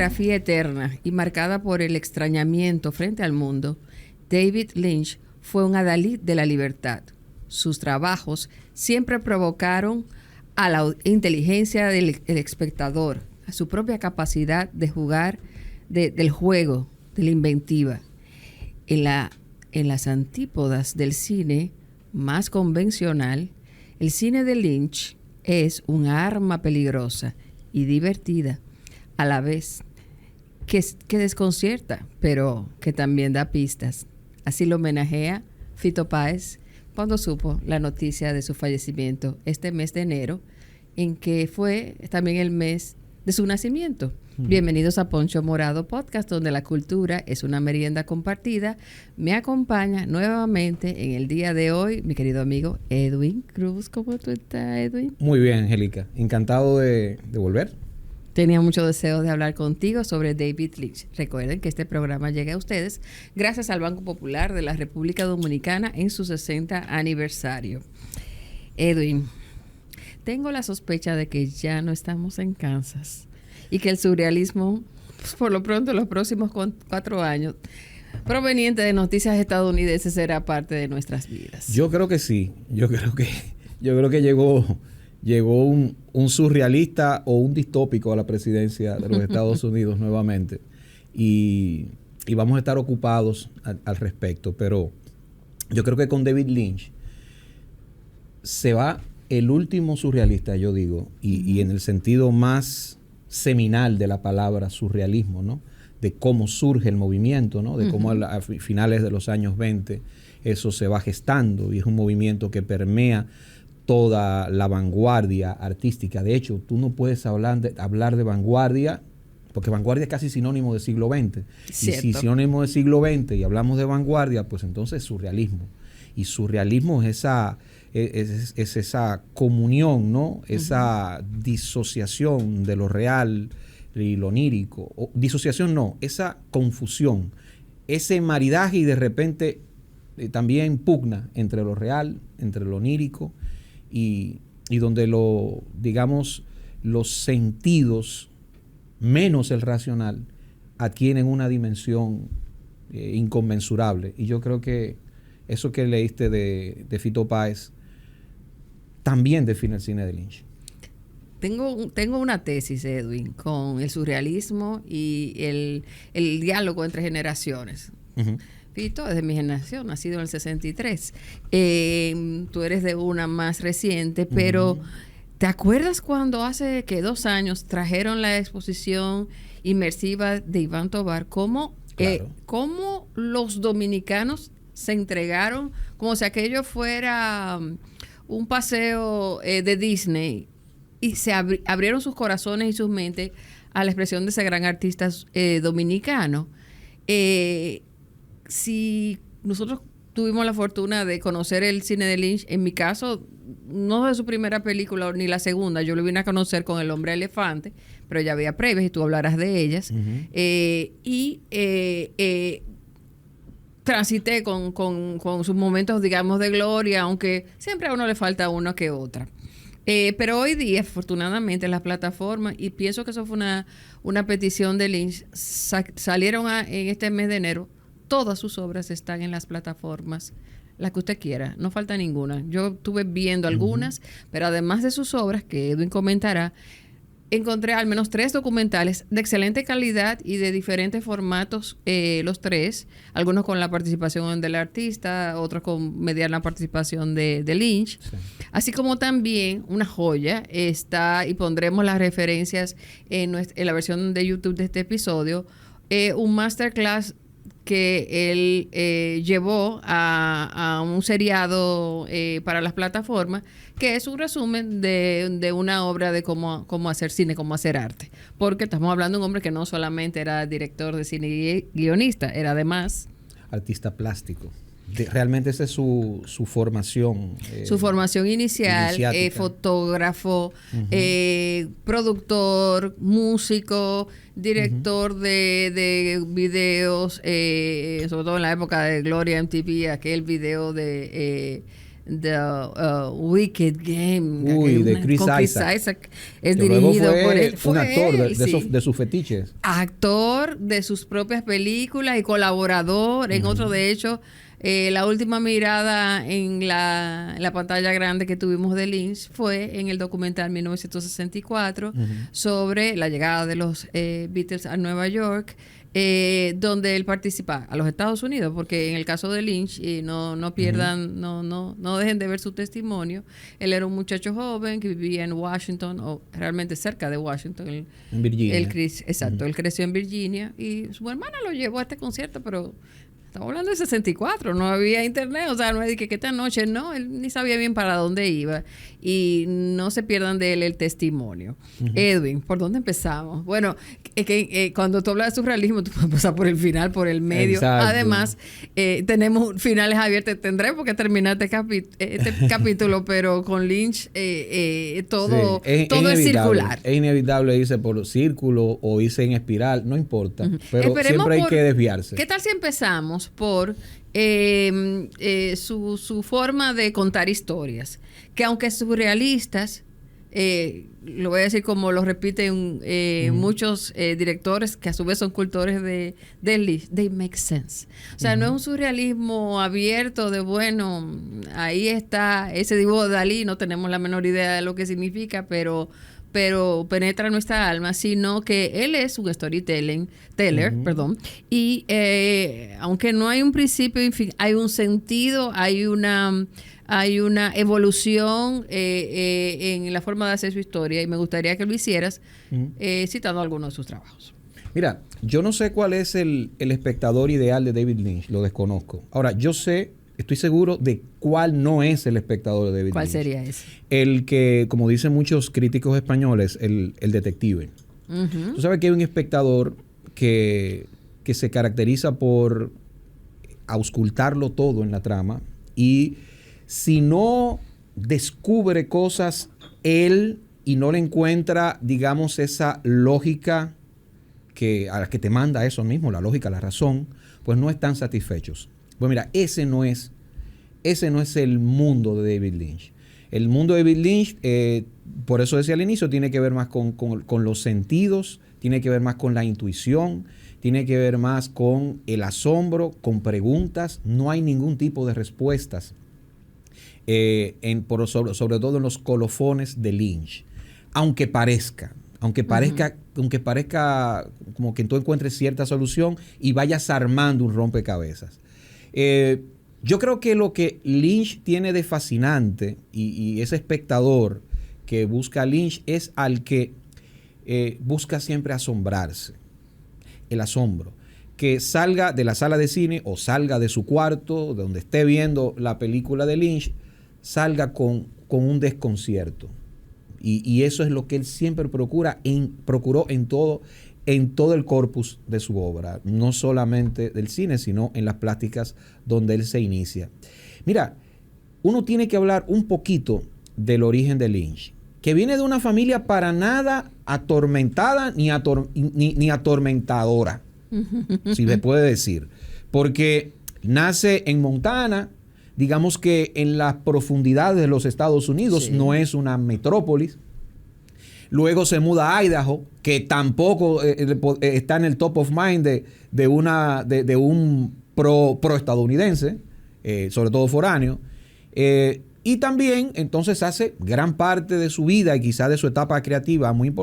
biografía eterna y marcada por el extrañamiento frente al mundo, David Lynch fue un adalid de la libertad. Sus trabajos siempre provocaron a la inteligencia del espectador, a su propia capacidad de jugar del juego, de la inventiva. En las antípodas del cine más convencional, el cine de Lynch es un arma peligrosa y divertida, a la vez que desconcierta, pero que también da pistas. Así lo homenajea Fito Páez cuando supo la noticia de su fallecimiento este mes de enero, en que fue también el mes de su nacimiento. Bienvenidos a Poncho Morado Podcast, donde la cultura es una merienda compartida. Me acompaña nuevamente en el día de hoy mi querido amigo Edwin Cruz. ¿Cómo tú estás, Edwin? Muy bien, Angélica. Encantado de volver. Tenía mucho deseo de hablar contigo sobre David Lynch. Recuerden que este programa llega a ustedes gracias al Banco Popular de la República Dominicana en su 60 aniversario. Edwin, tengo la sospecha de que ya no estamos en Kansas y que el surrealismo, pues, por lo pronto, en los próximos 4 años, proveniente de noticias estadounidenses, será parte de nuestras vidas. Yo creo que sí. Yo creo que llegó un surrealista o un distópico a la presidencia de los Estados Unidos nuevamente. Y vamos a estar ocupados al respecto. Pero yo creo que con David Lynch se va el último surrealista, yo digo, y en el sentido más seminal de la palabra surrealismo, ¿no? De cómo surge el movimiento, ¿no? De cómo a finales de los años 20 eso se va gestando y es un movimiento que permea toda la vanguardia artística. De hecho, tú no puedes hablar de vanguardia, porque vanguardia es casi sinónimo de siglo XX. Cierto. Y si sinónimo de siglo XX y hablamos de vanguardia, pues entonces surrealismo. Y surrealismo es esa comunión, ¿no? Esa disociación de lo real y lo onírico. O, disociación no, esa confusión, ese maridaje y de repente también pugna entre lo real, entre lo onírico y donde los sentidos menos el racional adquieren una dimensión inconmensurable. Y yo creo que eso que leíste de Fito Páez también define el cine de Lynch. Tengo una tesis, Edwin, con el surrealismo y el diálogo entre generaciones. Fito es de mi generación, nacido en el 63. Tú eres de una más reciente, pero ¿te acuerdas cuando hace 2 años trajeron la exposición inmersiva de Iván Tovar? ¿Cómo los dominicanos se entregaron como si aquello fuera un paseo de Disney y se abrieron sus corazones y sus mentes a la expresión de ese gran artista dominicano? Si nosotros tuvimos la fortuna de conocer el cine de Lynch, en mi caso, no de su primera película ni la segunda, yo lo vine a conocer con El Hombre Elefante, pero ya había previas y tú hablarás de ellas. Transité con sus momentos, digamos, de gloria, aunque siempre a uno le falta una que otra. Pero hoy día, afortunadamente, las plataformas, y pienso que eso fue una petición de Lynch, salieron en este mes de enero. Todas sus obras están en las plataformas, las que usted quiera, no falta ninguna. Yo estuve viendo algunas, pero además de sus obras, que Edwin comentará, encontré al menos 3 documentales de excelente calidad y de diferentes formatos, los 3, algunos con la participación del artista, otros con mediana participación de Lynch, sí. Así como también una joya está, y pondremos las referencias en la versión de YouTube de este episodio, un masterclass que él llevó a un seriado para las plataformas, que es un resumen de una obra de cómo hacer cine, cómo hacer arte. Porque estamos hablando de un hombre que no solamente era director de cine y guionista, era además artista plástico. Realmente esa es su formación. Su formación inicial, fotógrafo, productor, músico, director de videos, sobre todo en la época de Gloria MTV, aquel video de Wicked Game. Uy, de Chris Isaac. Es que luego dirigido fue por él. un actor él, sí. de sus fetiches. Actor de sus propias películas y colaborador en otro, de hecho. La última mirada en la pantalla grande que tuvimos de Lynch fue en el documental 1964 sobre la llegada de los Beatles a Nueva York, donde él participa a los Estados Unidos, porque en el caso de Lynch, no pierdan, no dejen de ver su testimonio. Él era un muchacho joven que vivía en Washington, o realmente cerca de Washington. En Virginia. Él creció en Virginia y su hermana lo llevó a este concierto, pero... Estamos hablando de 64, no había internet, o sea, no es de que esta noche, no, él ni sabía bien para dónde iba. Y no se pierdan de él el testimonio. Edwin, ¿por dónde empezamos? Bueno, es que cuando tú hablas de surrealismo, tú puedes pasar por el final, por el medio. Exacto. Además, tenemos finales abiertos, tendré porque terminar este capítulo, pero con Lynch todo es circular. Es inevitable irse por círculo o irse en espiral, no importa, pero siempre hay que desviarse. ¿Qué tal si empezamos por su forma de contar historias? Que aunque surrealistas, lo voy a decir como lo repiten muchos directores que a su vez son cultores de Lynch, they make sense. O sea, no es un surrealismo abierto de, bueno, ahí está ese dibujo de Dalí, no tenemos la menor idea de lo que significa, pero penetra nuestra alma, sino que él es un teller, y aunque no hay un principio, hay un sentido, hay una evolución en la forma de hacer su historia, y me gustaría que lo hicieras citando algunos de sus trabajos. Mira, yo no sé cuál es el espectador ideal de David Lynch, lo desconozco. Ahora, estoy seguro de cuál no es el espectador de David Lynch. ¿Cuál sería ese? El que, como dicen muchos críticos españoles, el detective. Tú sabes que hay un espectador que se caracteriza por auscultarlo todo en la trama, y si no descubre cosas él y no le encuentra, digamos, esa lógica a la que te manda eso mismo, la lógica, la razón, pues no están satisfechos. Pues mira, ese no es el mundo de David Lynch. El mundo de David Lynch, por eso decía al inicio, tiene que ver más con los sentidos, tiene que ver más con la intuición, tiene que ver más con el asombro, con preguntas. No hay ningún tipo de respuestas, sobre todo en los colofones de Lynch. Aunque parezca como que tú encuentres cierta solución y vayas armando un rompecabezas. Yo creo que lo que Lynch tiene de fascinante, y ese espectador que busca a Lynch es al que busca siempre asombrarse. El asombro. Que salga de la sala de cine o salga de su cuarto, de donde esté viendo la película de Lynch, salga con un desconcierto. Y eso es lo que él siempre procuró en todo el corpus de su obra, no solamente del cine, sino en las plásticas donde él se inicia. Mira, uno tiene que hablar un poquito del origen de Lynch, que viene de una familia para nada atormentada ni atormentadora, si me puede decir, porque nace en Montana, digamos que en las profundidades de los Estados Unidos, sí. No es una metrópolis. Luego se muda a Idaho, que tampoco está en el top of mind de un pro estadounidense, sobre todo foráneo. Y también entonces hace gran parte de su vida y quizás de su etapa creativa muy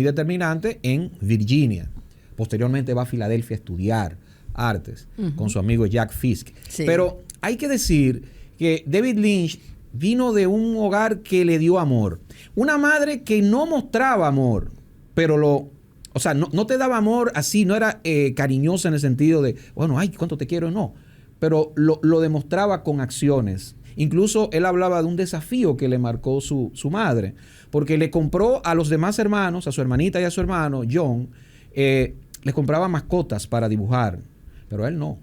determinante en Virginia. Posteriormente va a Filadelfia a estudiar artes con su amigo Jack Fisk. Sí. Pero hay que decir que David Lynch vino de un hogar que le dio amor. Una madre que no mostraba amor, pero no te daba amor así, no era cariñosa en el sentido de, bueno, ay, cuánto te quiero, no. Pero lo demostraba con acciones. Incluso él hablaba de un desafío que le marcó su madre, porque le compró a los demás hermanos, a su hermanita y a su hermano, John, les compraba mascotas para dibujar, pero él no.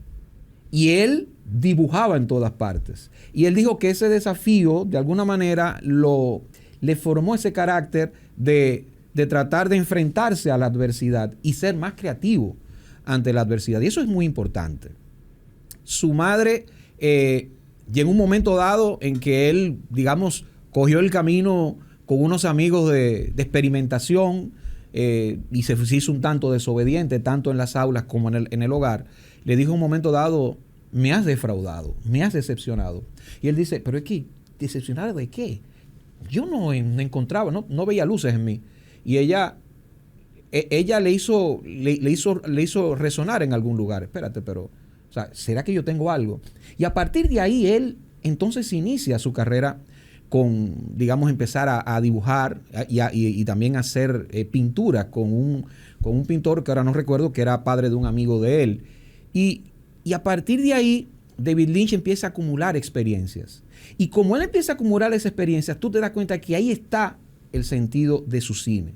Y él dibujaba en todas partes. Y él dijo que ese desafío, de alguna manera, le formó ese carácter de tratar de enfrentarse a la adversidad y ser más creativo ante la adversidad. Y eso es muy importante. Su madre llegó un momento dado en que él, digamos, cogió el camino con unos amigos de experimentación y se hizo un tanto desobediente, tanto en las aulas como en el hogar. Le dijo un momento dado, me has defraudado, me has decepcionado. Y él dice, pero es que, ¿decepcionado de qué? Yo no encontraba, no veía luces en mí. Y ella le hizo resonar en algún lugar. Espérate, pero, o sea, ¿será que yo tengo algo? Y a partir de ahí, él entonces inicia su carrera con, digamos, empezar a dibujar y también a hacer pintura con un pintor que ahora no recuerdo, que era padre de un amigo de él. Y a partir de ahí, David Lynch empieza a acumular experiencias. Y como él empieza a acumular esas experiencias, tú te das cuenta que ahí está el sentido de su cine.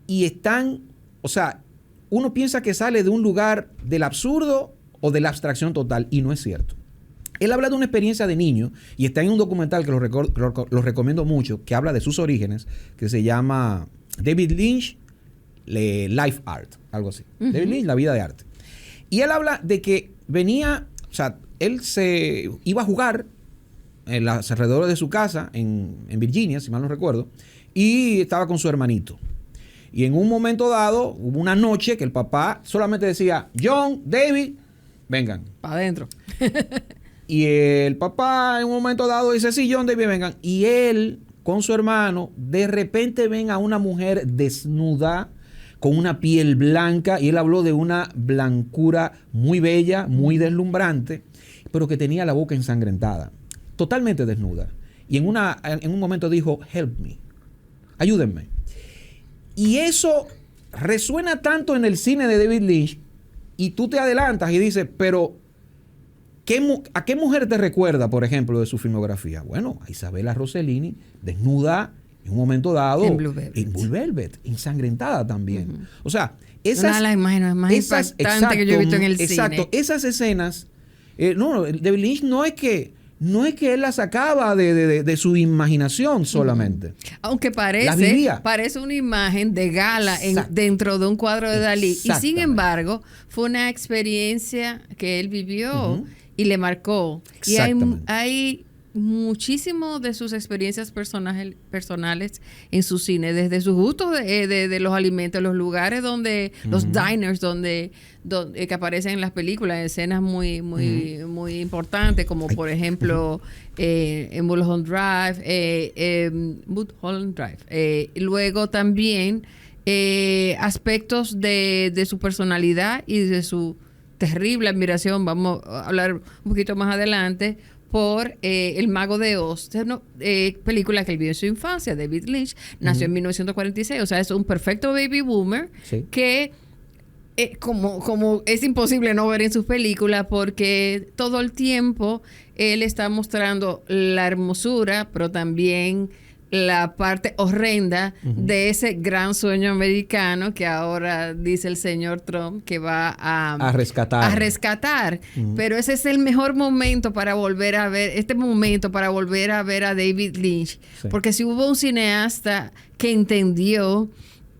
Y están, o sea, uno piensa que sale de un lugar del absurdo o de la abstracción total, y no es cierto. Él habla de una experiencia de niño, y está en un documental que lo recomiendo mucho, que habla de sus orígenes, que se llama David Lynch, Life Art, algo así. Uh-huh. David Lynch, la vida de arte. Y él habla de que venía, o sea, él se iba a jugar en los alrededores de su casa, en Virginia, si mal no recuerdo, y estaba con su hermanito. Y en un momento dado, hubo una noche que el papá solamente decía, John, David, vengan. Para adentro. Y el papá en un momento dado dice, sí, John, David, vengan. Y él, con su hermano, de repente ven a una mujer desnuda, con una piel blanca, y él habló de una blancura muy bella, muy deslumbrante, pero que tenía la boca ensangrentada, totalmente desnuda. Y en un momento dijo, help me, ayúdenme. Y eso resuena tanto en el cine de David Lynch, y tú te adelantas y dices, pero ¿a qué mujer te recuerda, por ejemplo, de su filmografía? Bueno, a Isabella Rossellini, desnuda en un momento dado, en Blue Velvet, ensangrentada también. Uh-huh. O sea, una de las imágenes más impactantes que yo he visto en el cine. Exacto, esas escenas, David Lynch no es que él las sacaba de su imaginación solamente. Uh-huh. Aunque parece una imagen de gala dentro de un cuadro de Dalí. Y sin embargo, fue una experiencia que él vivió uh-huh. y le marcó. Y hay muchísimo de sus experiencias personales en su cine, desde sus gustos de los alimentos, los lugares donde, uh-huh. los diners donde que aparecen en las películas, escenas muy muy importantes, como por ejemplo en Mulholland Drive. Luego también aspectos de su personalidad y de su terrible admiración, vamos a hablar un poquito más adelante, por El Mago de Oz, película que él vio en su infancia. David Lynch nació en 1946, o sea, es un perfecto baby boomer que como es imposible no ver en sus películas, porque todo el tiempo él está mostrando la hermosura, pero también la parte horrenda uh-huh. de ese gran sueño americano que ahora dice el señor Trump que va a rescatar. Uh-huh. Pero ese es el mejor momento para volver a ver, a David Lynch. Sí. Porque si hubo un cineasta que entendió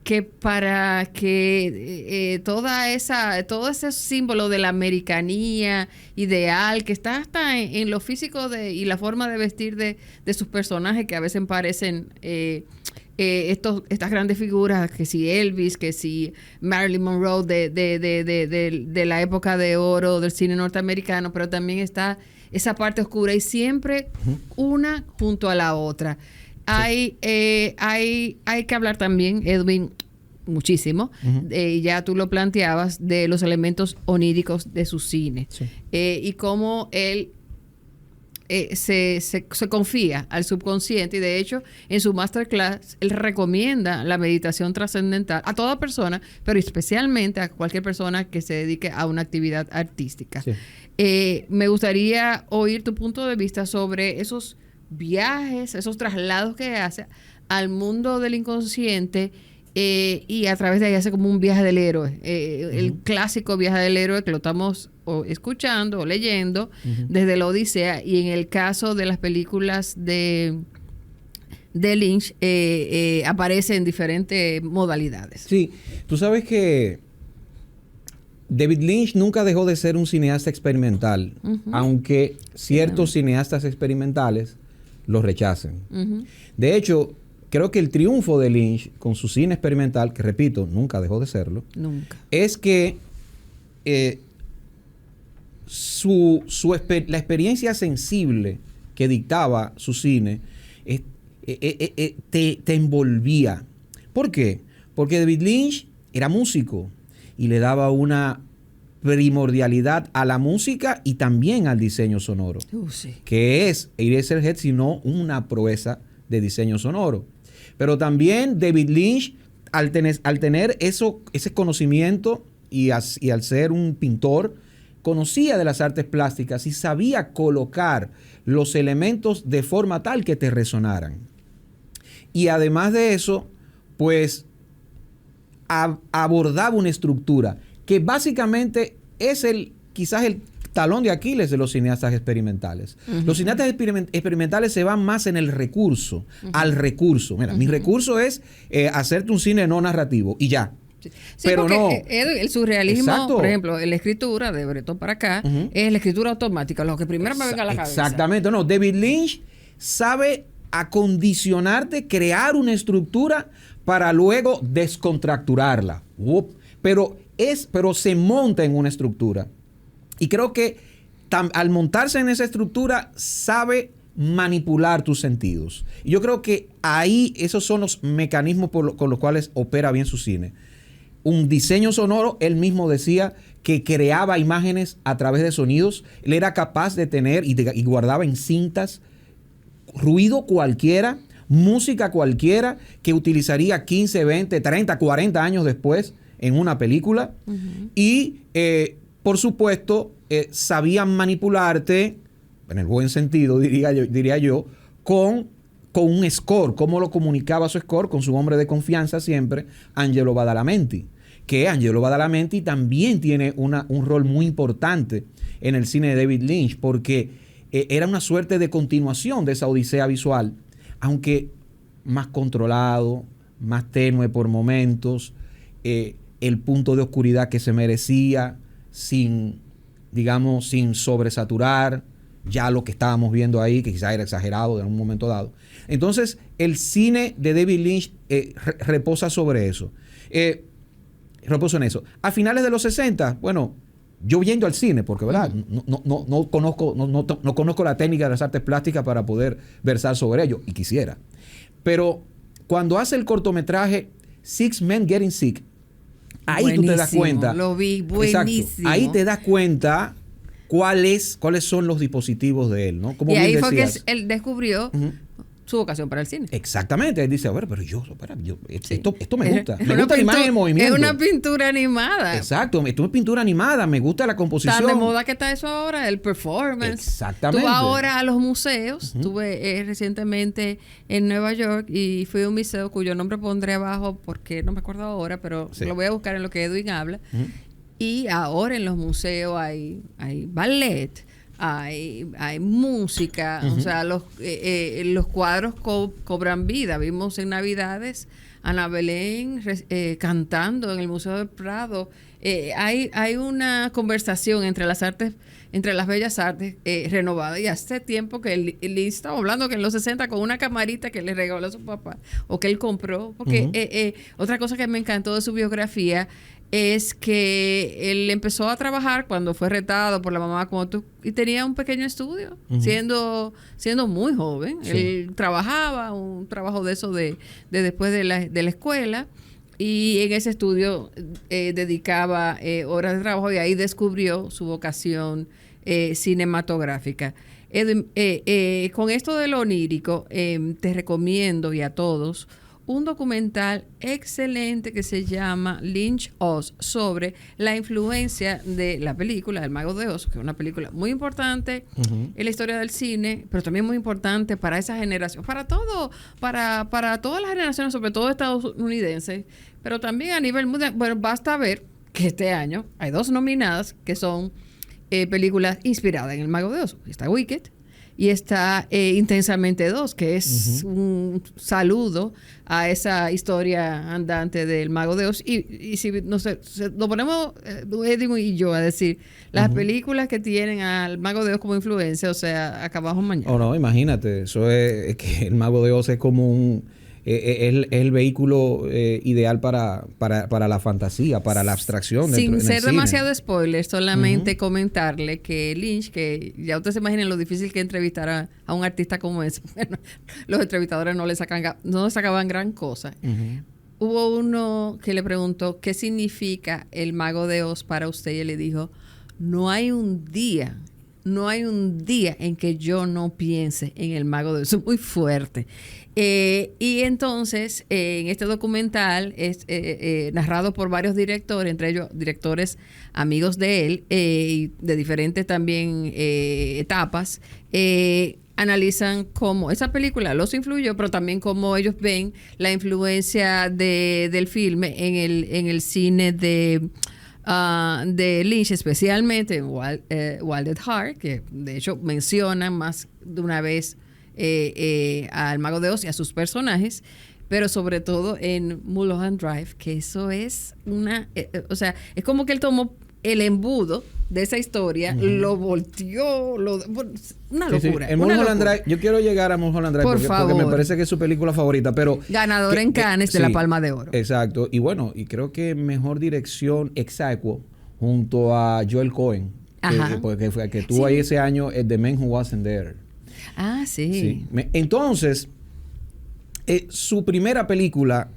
que para que todo ese símbolo de la americanía ideal que está hasta en lo físico y la forma de vestir de sus personajes, que a veces parecen estas grandes figuras, que si Elvis, que si Marilyn Monroe de la época de oro del cine norteamericano, pero también está esa parte oscura y siempre una junto a la otra. Hay que hablar también, Edwin, muchísimo, ya tú lo planteabas, de los elementos oníricos de su cine. Sí. Y cómo él se confía al subconsciente, y de hecho en su masterclass él recomienda la meditación trascendental a toda persona, pero especialmente a cualquier persona que se dedique a una actividad artística. Sí. Me gustaría oír tu punto de vista sobre esos viajes, esos traslados que hace al mundo del inconsciente, y a través de ahí hace como un viaje del héroe, el clásico viaje del héroe que lo estamos escuchando o leyendo desde la Odisea, y en el caso de las películas de Lynch aparece en diferentes modalidades. Sí, tú sabes que David Lynch nunca dejó de ser un cineasta experimental, aunque ciertos cineastas experimentales lo rechacen. De hecho, creo que el triunfo de Lynch con su cine experimental, que repito, nunca dejó de serlo, es que la experiencia sensible que dictaba su cine te envolvía. ¿Por qué? Porque David Lynch era músico y le daba una primordialidad a la música y también al diseño sonoro, Sí. que es Eraserhead, sino una proeza de diseño sonoro. Pero también David Lynch, al tener ese conocimiento y al ser un pintor, conocía de las artes plásticas y sabía colocar los elementos de forma tal que te resonaran. Y además de eso, pues abordaba una estructura que básicamente es quizás el talón de Aquiles de los cineastas experimentales. Los cineastas experimentales se van más en el recurso, al recurso. Mira, mi recurso es hacerte un cine no narrativo y ya. Sí, pero no. El surrealismo, Exacto. por ejemplo, en la escritura de Breton para acá, es la escritura automática, lo que primero me venga a la cabeza. Exactamente, no. David Lynch sabe acondicionarte, crear una estructura para luego descontracturarla. Pero se monta en una estructura. Y creo que al montarse en esa estructura sabe manipular tus sentidos. Y yo creo que ahí esos son los mecanismos con los cuales opera bien su cine. Un diseño sonoro, él mismo decía que creaba imágenes a través de sonidos. Él era capaz de tener y guardaba en cintas ruido cualquiera, música cualquiera, que utilizaría 15, 20, 30, 40 años después en una película. Y, por supuesto, sabían manipularte, en el buen sentido, diría yo, con un score. ¿Cómo lo comunicaba su score? Con su hombre de confianza siempre, Angelo Badalamenti. Que Angelo Badalamenti también tiene un rol muy importante en el cine de David Lynch, porque era una suerte de continuación de esa odisea visual, aunque más controlado, más tenue por momentos, el punto de oscuridad que se merecía, sin sobresaturar ya lo que estábamos viendo ahí, que quizás era exagerado en un momento dado. Entonces, el cine de David Lynch reposa sobre eso. Reposa en eso. A finales de los 60, bueno, yo yendo al cine, porque ¿verdad? No conozco la técnica de las artes plásticas para poder versar sobre ello, y quisiera. Pero cuando hace el cortometraje Six Men Getting Sick, ahí buenísimo, tú te das cuenta. Lo vi, buenísimo. Exacto, ahí te das cuenta cuáles son los dispositivos de él, ¿no? Como y ahí bien fue decías, que él descubrió su vocación para el cine. Exactamente. Él dice, a ver, pero esto me gusta. Me gusta la imagen en movimiento. Es una pintura animada. Exacto. Esto es pintura animada. Me gusta la composición. Tan de moda que está eso ahora, el performance. Exactamente. Tú vas ahora a los museos. Estuve recientemente en Nueva York y fui a un museo cuyo nombre pondré abajo porque no me acuerdo ahora, pero lo voy a buscar en lo que Edwin habla. Y ahora en los museos hay ballet, hay música, o sea, los cuadros cobran vida. Vimos en Navidades a Ana Belén cantando en el Museo del Prado. Hay una conversación entre las bellas artes renovada. Y hace tiempo que él estaba hablando que en los 60 con una camarita que le regaló a su papá o que él compró. Porque otra cosa que me encantó de su biografía es que él empezó a trabajar cuando fue retado por la mamá y tenía un pequeño estudio, siendo muy joven. Sí. Él trabajaba un trabajo de eso de después de la escuela, y en ese estudio dedicaba horas de trabajo, y ahí descubrió su vocación cinematográfica. Con esto de lo onírico, te recomiendo, y a todos, un documental excelente que se llama Lynch Oz, sobre la influencia de la película El Mago de Oz, que es una película muy importante en la historia del cine, pero también muy importante para esa generación, para todas las generaciones, sobre todo estadounidenses, pero también a nivel mundial. Bueno, basta ver que este año hay 2 nominadas que son películas inspiradas en El Mago de Oz. Está Wicked y está Intensamente 2, que es un saludo a esa historia andante del Mago de Oz. Y si no sé, lo ponemos Edwin y yo a decir, las películas que tienen al Mago de Oz como influencia, o sea, acabamos mañana. Oh, no, imagínate, eso es que el Mago de Oz es como es el vehículo ideal para la fantasía, para la abstracción. Sin ser demasiado spoiler, solamente comentarle que Lynch, que ya ustedes se imaginen lo difícil que entrevistar a un artista como ese. Bueno, los entrevistadores no le sacaban gran cosa. Hubo uno que le preguntó ¿qué significa el Mago de Oz para usted? Y él le dijo, no hay un día en que yo no piense en el Mago de Oz. Es muy fuerte. Y entonces, en este documental, es narrado por varios directores, entre ellos directores amigos de él, y de diferentes también etapas, analizan cómo esa película los influyó, pero también cómo ellos ven la influencia del filme en el cine de Lynch, especialmente en Wild at Heart, que de hecho mencionan más de una vez al Mago de Oz y a sus personajes, pero sobre todo en Mulholland Drive, que eso es o sea, es como que él tomó el embudo de esa historia, lo volteó, una locura. Sí. En Mulholland Drive, yo quiero llegar a Mulholland Drive porque me parece que es su película favorita, pero ganadora en Cannes de la Palma de Oro. Exacto, y bueno, y creo que mejor dirección ex aequo junto a Joel Cohen, que tuvo ahí ese año The Man Who Wasn't There. Ah, sí. Entonces, su primera película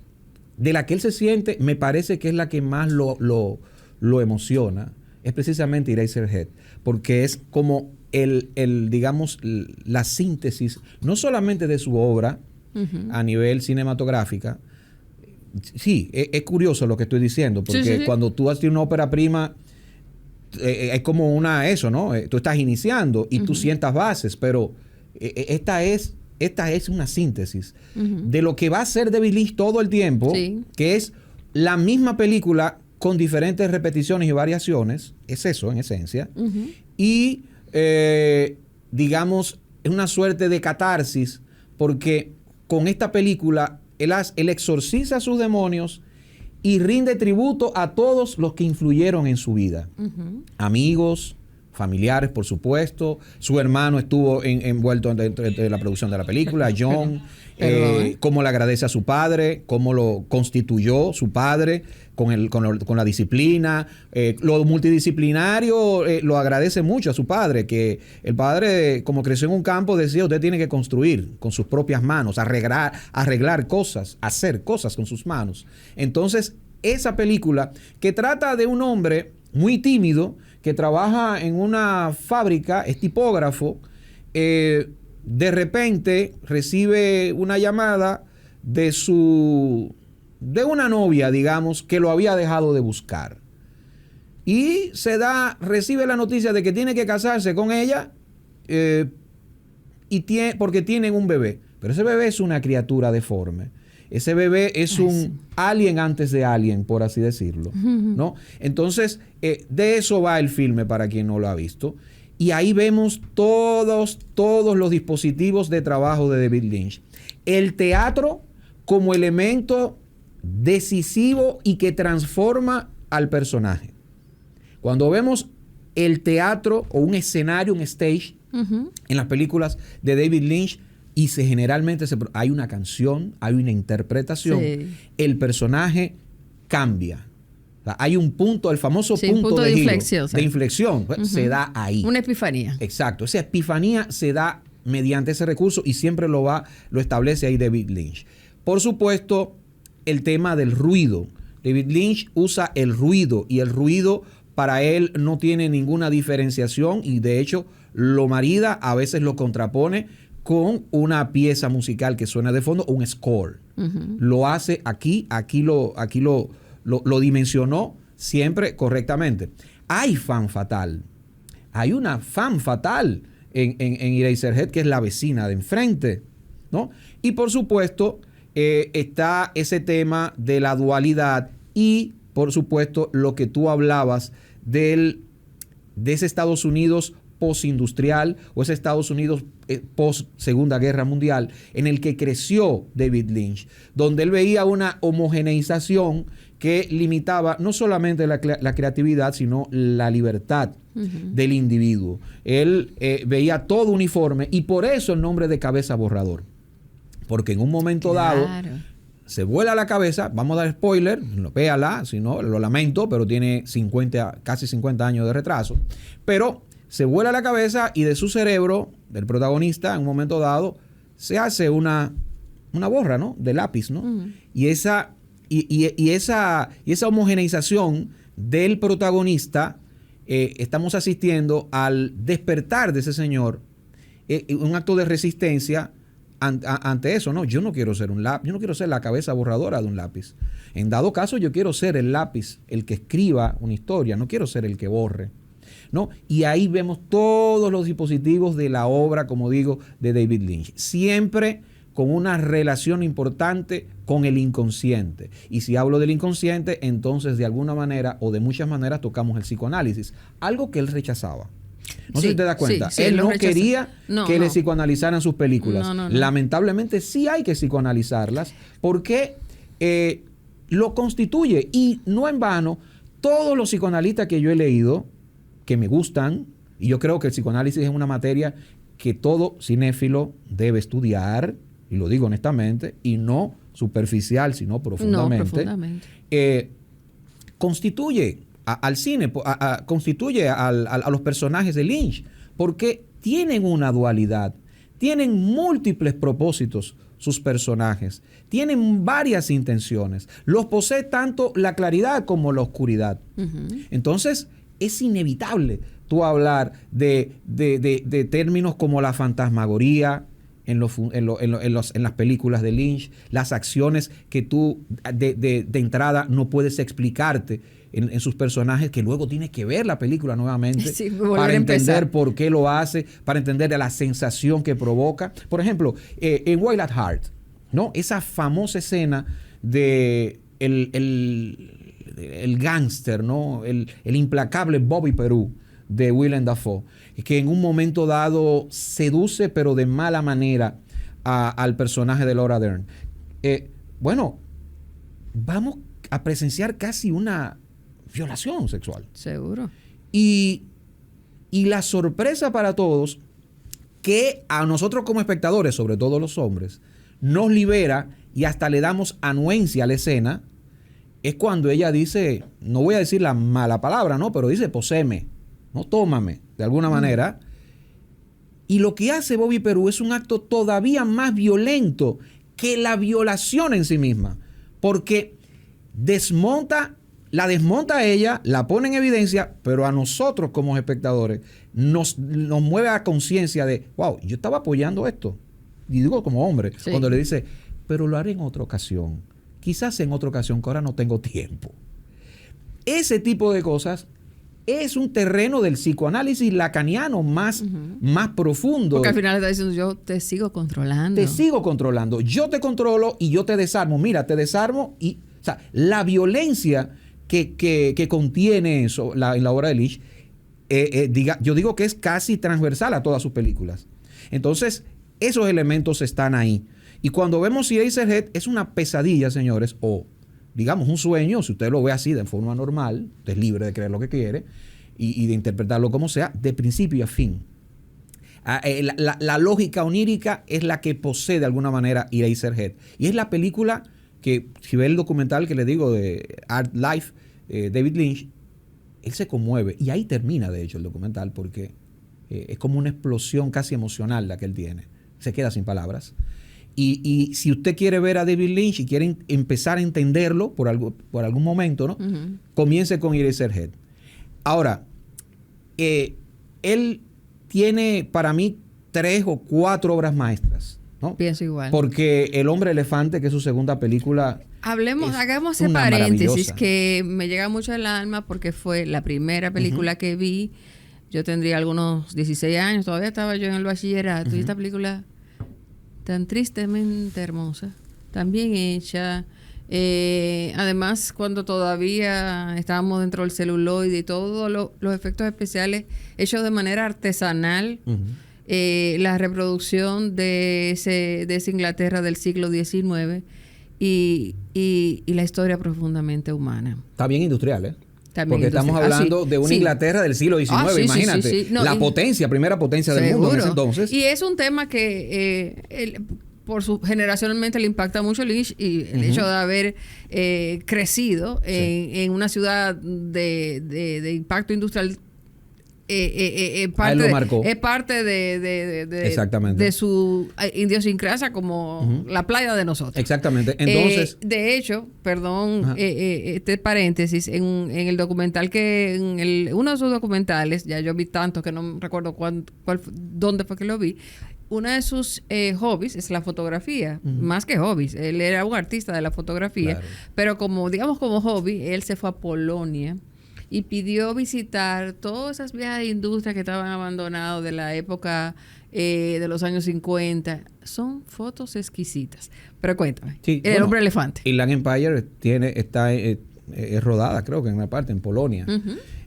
de la que él se siente, me parece que es la que más lo emociona, es precisamente Eraserhead, porque es como digamos, la síntesis, no solamente de su obra a nivel cinematográfica. Sí, es curioso lo que estoy diciendo, porque cuando tú haces una ópera prima, es como eso, ¿no? Tú estás iniciando y tú sientas bases, pero esta es una síntesis de lo que va a ser David Lynch todo el tiempo, que es la misma película con diferentes repeticiones y variaciones, es eso en esencia, y digamos, es una suerte de catarsis, porque con esta película él exorciza a sus demonios y rinde tributo a todos los que influyeron en su vida. Amigos, familiares, por supuesto. Su hermano estuvo envuelto dentro de la producción de la película, John. Cómo le agradece a su padre, cómo lo constituyó su padre con la disciplina. Lo multidisciplinario lo agradece mucho a su padre, que el padre, como creció en un campo, decía, usted tiene que construir con sus propias manos, arreglar cosas, hacer cosas con sus manos. Entonces, esa película que trata de un hombre muy tímido que trabaja en una fábrica, es tipógrafo, de repente recibe una llamada de una novia, digamos, que lo había dejado de buscar. Y recibe la noticia de que tiene que casarse con ella porque tienen un bebé. Pero ese bebé es una criatura deforme. Ese bebé es un alien antes de alien, por así decirlo, ¿no? Entonces, de eso va el filme para quien no lo ha visto. Y ahí vemos todos los dispositivos de trabajo de David Lynch. El teatro como elemento decisivo y que transforma al personaje. Cuando vemos el teatro o un escenario, un stage, en las películas de David Lynch, y generalmente hay una canción, hay una interpretación, el personaje cambia. O sea, hay un punto, el famoso punto de inflexión, de inflexión, se da ahí. Una epifanía. Exacto. Esa epifanía se da mediante ese recurso y siempre lo establece ahí David Lynch. Por supuesto, el tema del ruido. David Lynch usa el ruido y el ruido para él no tiene ninguna diferenciación y de hecho lo marida, a veces lo contrapone con una pieza musical que suena de fondo, un score. Lo hace aquí lo dimensionó siempre correctamente. Hay fan fatal. Hay una fan fatal en Eraserhead, que es la vecina de enfrente, ¿no? Y por supuesto, está ese tema de la dualidad y, por supuesto, lo que tú hablabas de ese Estados Unidos postindustrial o ese Estados Unidos post Segunda Guerra Mundial en el que creció David Lynch, donde él veía una homogeneización que limitaba no solamente la creatividad, sino la libertad del individuo. Él veía todo uniforme y por eso el nombre de Cabeza Borrador. Porque en un momento dado se vuela la cabeza, vamos a dar spoiler, véala, si no, lo lamento, pero tiene casi 50 años de retraso. Pero se vuela la cabeza y de su cerebro, del protagonista, en un momento dado, se hace una borra, ¿no? De lápiz, ¿no? Y esa homogeneización del protagonista, estamos asistiendo al despertar de ese señor, un acto de resistencia ante eso, ¿no? Yo no quiero ser un lápiz, yo no quiero ser la cabeza borradora de un lápiz. En dado caso, yo quiero ser el lápiz, el que escriba una historia, no quiero ser el que borre, ¿no? Y ahí vemos todos los dispositivos de la obra, como digo, de David Lynch. Siempre con una relación importante con el inconsciente. Y si hablo del inconsciente, entonces de alguna manera o de muchas maneras tocamos el psicoanálisis, algo que él rechazaba. No sé si te das cuenta. Él no quería que le psicoanalizaran sus películas. Lamentablemente sí hay que psicoanalizarlas porque lo constituye. Y no en vano, todos los psicoanalistas que yo he leído, que me gustan, y yo creo que el psicoanálisis es una materia que todo cinéfilo debe estudiar, y lo digo honestamente, y no superficial, sino profundamente. Constituye al cine, constituye a los personajes de Lynch, porque tienen una dualidad, tienen múltiples propósitos sus personajes, tienen varias intenciones, los posee tanto la claridad como la oscuridad. Entonces, es inevitable tú hablar de términos como la fantasmagoría en las películas de Lynch, las acciones que tú de entrada no puedes explicarte en sus personajes, que luego tienes que ver la película nuevamente para entender por qué lo hace, para entender la sensación que provoca. Por ejemplo, en Wild at Heart, ¿no? Esa famosa escena de el gángster, ¿no? El implacable Bobby Peru de Willem Dafoe, que en un momento dado seduce, pero de mala manera, al personaje de Laura Dern. Bueno, vamos a presenciar casi una violación sexual. Seguro. Y la sorpresa para todos, que a nosotros como espectadores, sobre todo los hombres, nos libera y hasta le damos anuencia a la escena, es cuando ella dice, no voy a decir la mala palabra, ¿no? Pero dice, poséeme, ¿no? Tómame, de alguna manera. Y lo que hace Bobby Peru es un acto todavía más violento que la violación en sí misma, porque la desmonta a ella, la pone en evidencia, pero a nosotros como espectadores nos mueve a conciencia de, wow, yo estaba apoyando esto. Y digo como hombre, cuando le dice, pero lo haré en otra ocasión. Quizás en otra ocasión, que ahora no tengo tiempo. Ese tipo de cosas es un terreno del psicoanálisis lacaniano más profundo. Porque al final está diciendo, yo te sigo controlando. Te sigo controlando. Yo te controlo y yo te desarmo. Mira, te desarmo y... O sea, la violencia que contiene eso en la obra de Lynch, yo digo que es casi transversal a todas sus películas. Entonces, esos elementos están ahí. Y cuando vemos Eraserhead, es una pesadilla, señores, o digamos un sueño, si usted lo ve así de forma normal, usted es libre de creer lo que quiere y de interpretarlo como sea, de principio a fin. La lógica onírica es la que posee de alguna manera Eraserhead. Y es la película que, si ve el documental que le digo de Art Life, David Lynch, él se conmueve. Y ahí termina, de hecho, el documental, porque es como una explosión casi emocional la que él tiene. Se queda sin palabras. Y si usted quiere ver a David Lynch y quiere empezar a entenderlo por algún momento, ¿no? Comience con Eraserhead. Ahora, él tiene para mí 3 o 4 obras maestras, ¿no? Pienso igual. Porque El Hombre Elefante, que es su segunda película, hagamos ese paréntesis que me llega mucho al alma porque fue la primera película que vi. Yo tendría algunos 16 años, todavía estaba yo en el bachillerato, y esta película tan tristemente hermosa, tan bien hecha, Además, cuando todavía estábamos dentro del celuloide y todos los efectos especiales hechos de manera artesanal, la reproducción de esa Inglaterra del siglo XIX y la historia profundamente humana. Está bien industrial, ¿eh? También porque estamos hablando de una Inglaterra del siglo XIX, imagínate. Sí. No, la potencia, primera potencia del mundo en ese entonces. Y es un tema que generacionalmente le impacta mucho Lynch, y el hecho de haber crecido en una ciudad de impacto industrial es parte de su idiosincrasia, como la playa de nosotros. Exactamente. Entonces, de hecho, perdón, este paréntesis, en el documental uno de sus documentales, ya yo vi tantos que no recuerdo dónde fue que lo vi. Uno de sus hobbies es la fotografía, más que hobbies. Él era un artista de la fotografía, pero como hobby, él se fue a Polonia y pidió visitar todas esas viejas de industria que estaban abandonadas de la época de los años 50. Son fotos exquisitas. Pero cuéntame, el hombre elefante. Inland Empire está rodada, creo que en una parte, en Polonia.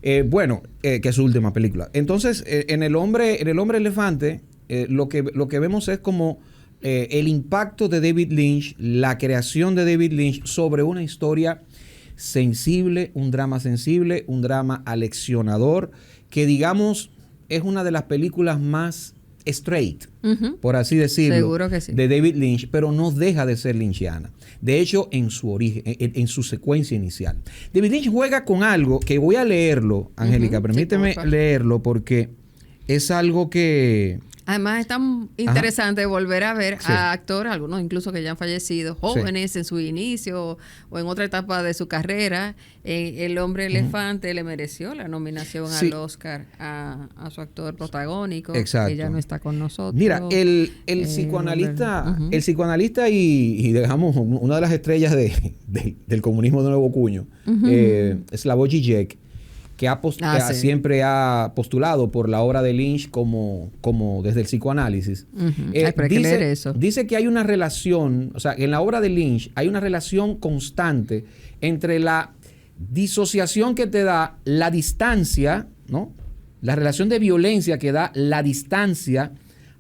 Que es su última película. Entonces, en el hombre elefante, lo que vemos es como el impacto de David Lynch, la creación de David Lynch sobre una historia sensible, un drama aleccionador, que digamos es una de las películas más straight, por así decirlo, seguro que sí, de David Lynch, pero no deja de ser lynchiana. De hecho, en su origen, en su secuencia inicial. David Lynch juega con algo que voy a leerlo, Angélica, permíteme leerlo, porque es algo que... Además, es tan interesante volver a ver a actores, algunos incluso que ya han fallecido, jóvenes en su inicio o en otra etapa de su carrera. El hombre elefante le mereció la nominación al Oscar a su actor protagónico, que ya no está con nosotros. Mira, el psicoanalista y digamos una de las estrellas del comunismo de nuevo cuño, Slavoj Žižek, que siempre ha postulado por la obra de Lynch como desde el psicoanálisis. Dice que hay una relación, o sea, en la obra de Lynch hay una relación constante entre la disociación que te da la distancia, ¿no? La relación de violencia que da la distancia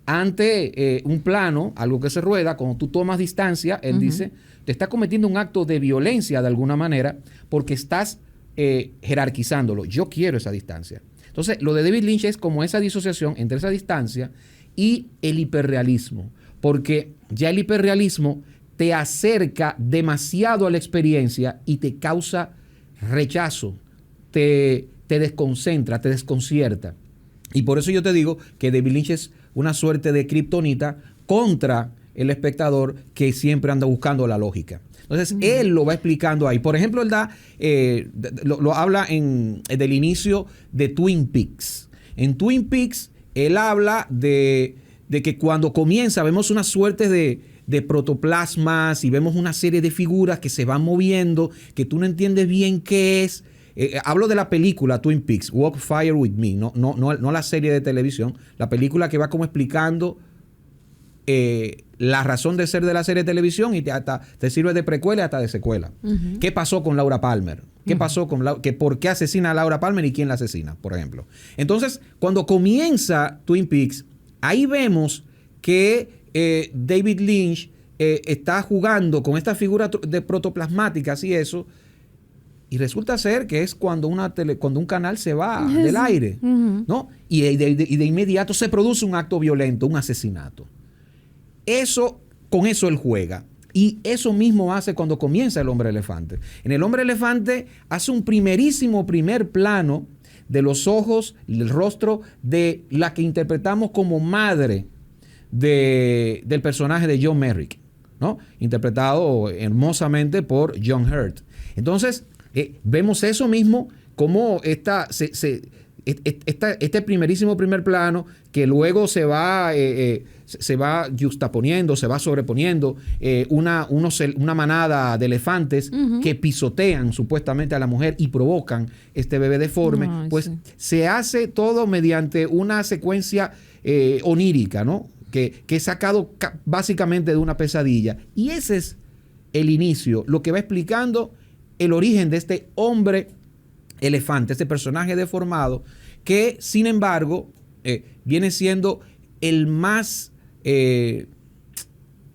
ante un plano, algo que se rueda. Cuando tú tomas distancia, él dice, te estás cometiendo un acto de violencia de alguna manera porque estás jerarquizándolo. Yo quiero esa distancia. Entonces, lo de David Lynch es como esa disociación entre esa distancia y el hiperrealismo, porque ya el hiperrealismo te acerca demasiado a la experiencia y te causa rechazo, te desconcentra, te desconcierta. Y por eso yo te digo que David Lynch es una suerte de kriptonita contra el espectador que siempre anda buscando la lógica. Entonces, él lo va explicando ahí. Por ejemplo, él lo habla del inicio de Twin Peaks. En Twin Peaks, él habla de que cuando comienza vemos una suerte de protoplasmas y vemos una serie de figuras que se van moviendo, que tú no entiendes bien qué es. Hablo de la película Twin Peaks, Walk Fire With Me, no la serie de televisión, la película que va como explicando la razón de ser de la serie de televisión y hasta te sirve de precuela y hasta de secuela. ¿Qué pasó con Laura Palmer? ¿Qué pasó con por qué asesina a Laura Palmer y quién la asesina, por ejemplo? Entonces, cuando comienza Twin Peaks, ahí vemos que David Lynch está jugando con esta figura de protoplasmáticas y eso, y resulta ser que es cuando un canal se va del aire, ¿no? Y de inmediato se produce un acto violento, un asesinato. Con eso él juega. Y eso mismo hace cuando comienza El hombre elefante. En El hombre elefante hace un primer plano de los ojos, el rostro de la que interpretamos como madre del personaje de John Merrick, ¿no? Interpretado hermosamente por John Hurt. Entonces, vemos eso mismo, como este primer plano que luego se va juxtaponiendo, se va sobreponiendo una manada de elefantes que pisotean supuestamente a la mujer y provocan este bebé deforme. Se hace todo mediante una secuencia onírica, ¿no? Que es sacado básicamente de una pesadilla. Y ese es el inicio, lo que va explicando el origen de este hombre elefante, este personaje deformado, que sin embargo viene siendo el más,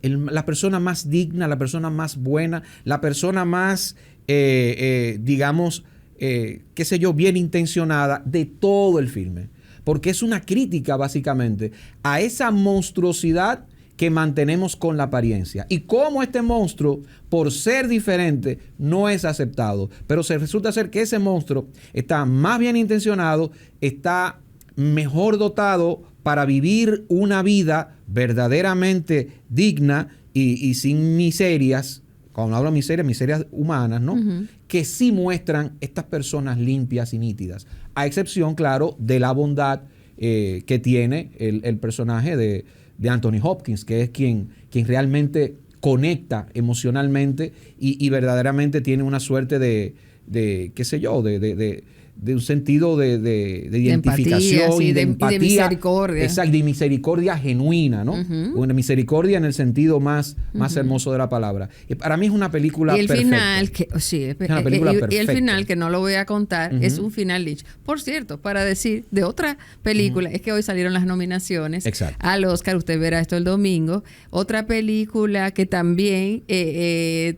la persona más digna, la persona más buena, la persona más, digamos, qué sé yo, bien intencionada de todo el filme. Porque es una crítica básicamente a esa monstruosidad que mantenemos con la apariencia. Y cómo este monstruo, por ser diferente, no es aceptado. Pero resulta ser que ese monstruo está más bien intencionado, está mejor dotado para vivir una vida verdaderamente digna y sin miserias. Cuando hablo de miserias humanas, ¿no? Uh-huh. Que sí muestran estas personas limpias y nítidas. A excepción, claro, de la bondad que tiene el personaje de Anthony Hopkins, que es quien realmente conecta emocionalmente y verdaderamente tiene una suerte de qué sé yo, de un sentido de identificación empatía, sí, y de empatía. Y de misericordia. Exacto, de misericordia genuina, ¿no? Uh-huh. Una misericordia en el sentido más hermoso de la palabra. Y para mí es una película perfecta. Y el final, y el final, que no lo voy a contar, Uh-huh. es un final Lynch. Por cierto, para decir de otra película, Uh-huh. es que hoy salieron las nominaciones al Oscar, usted verá esto el domingo. Otra película que también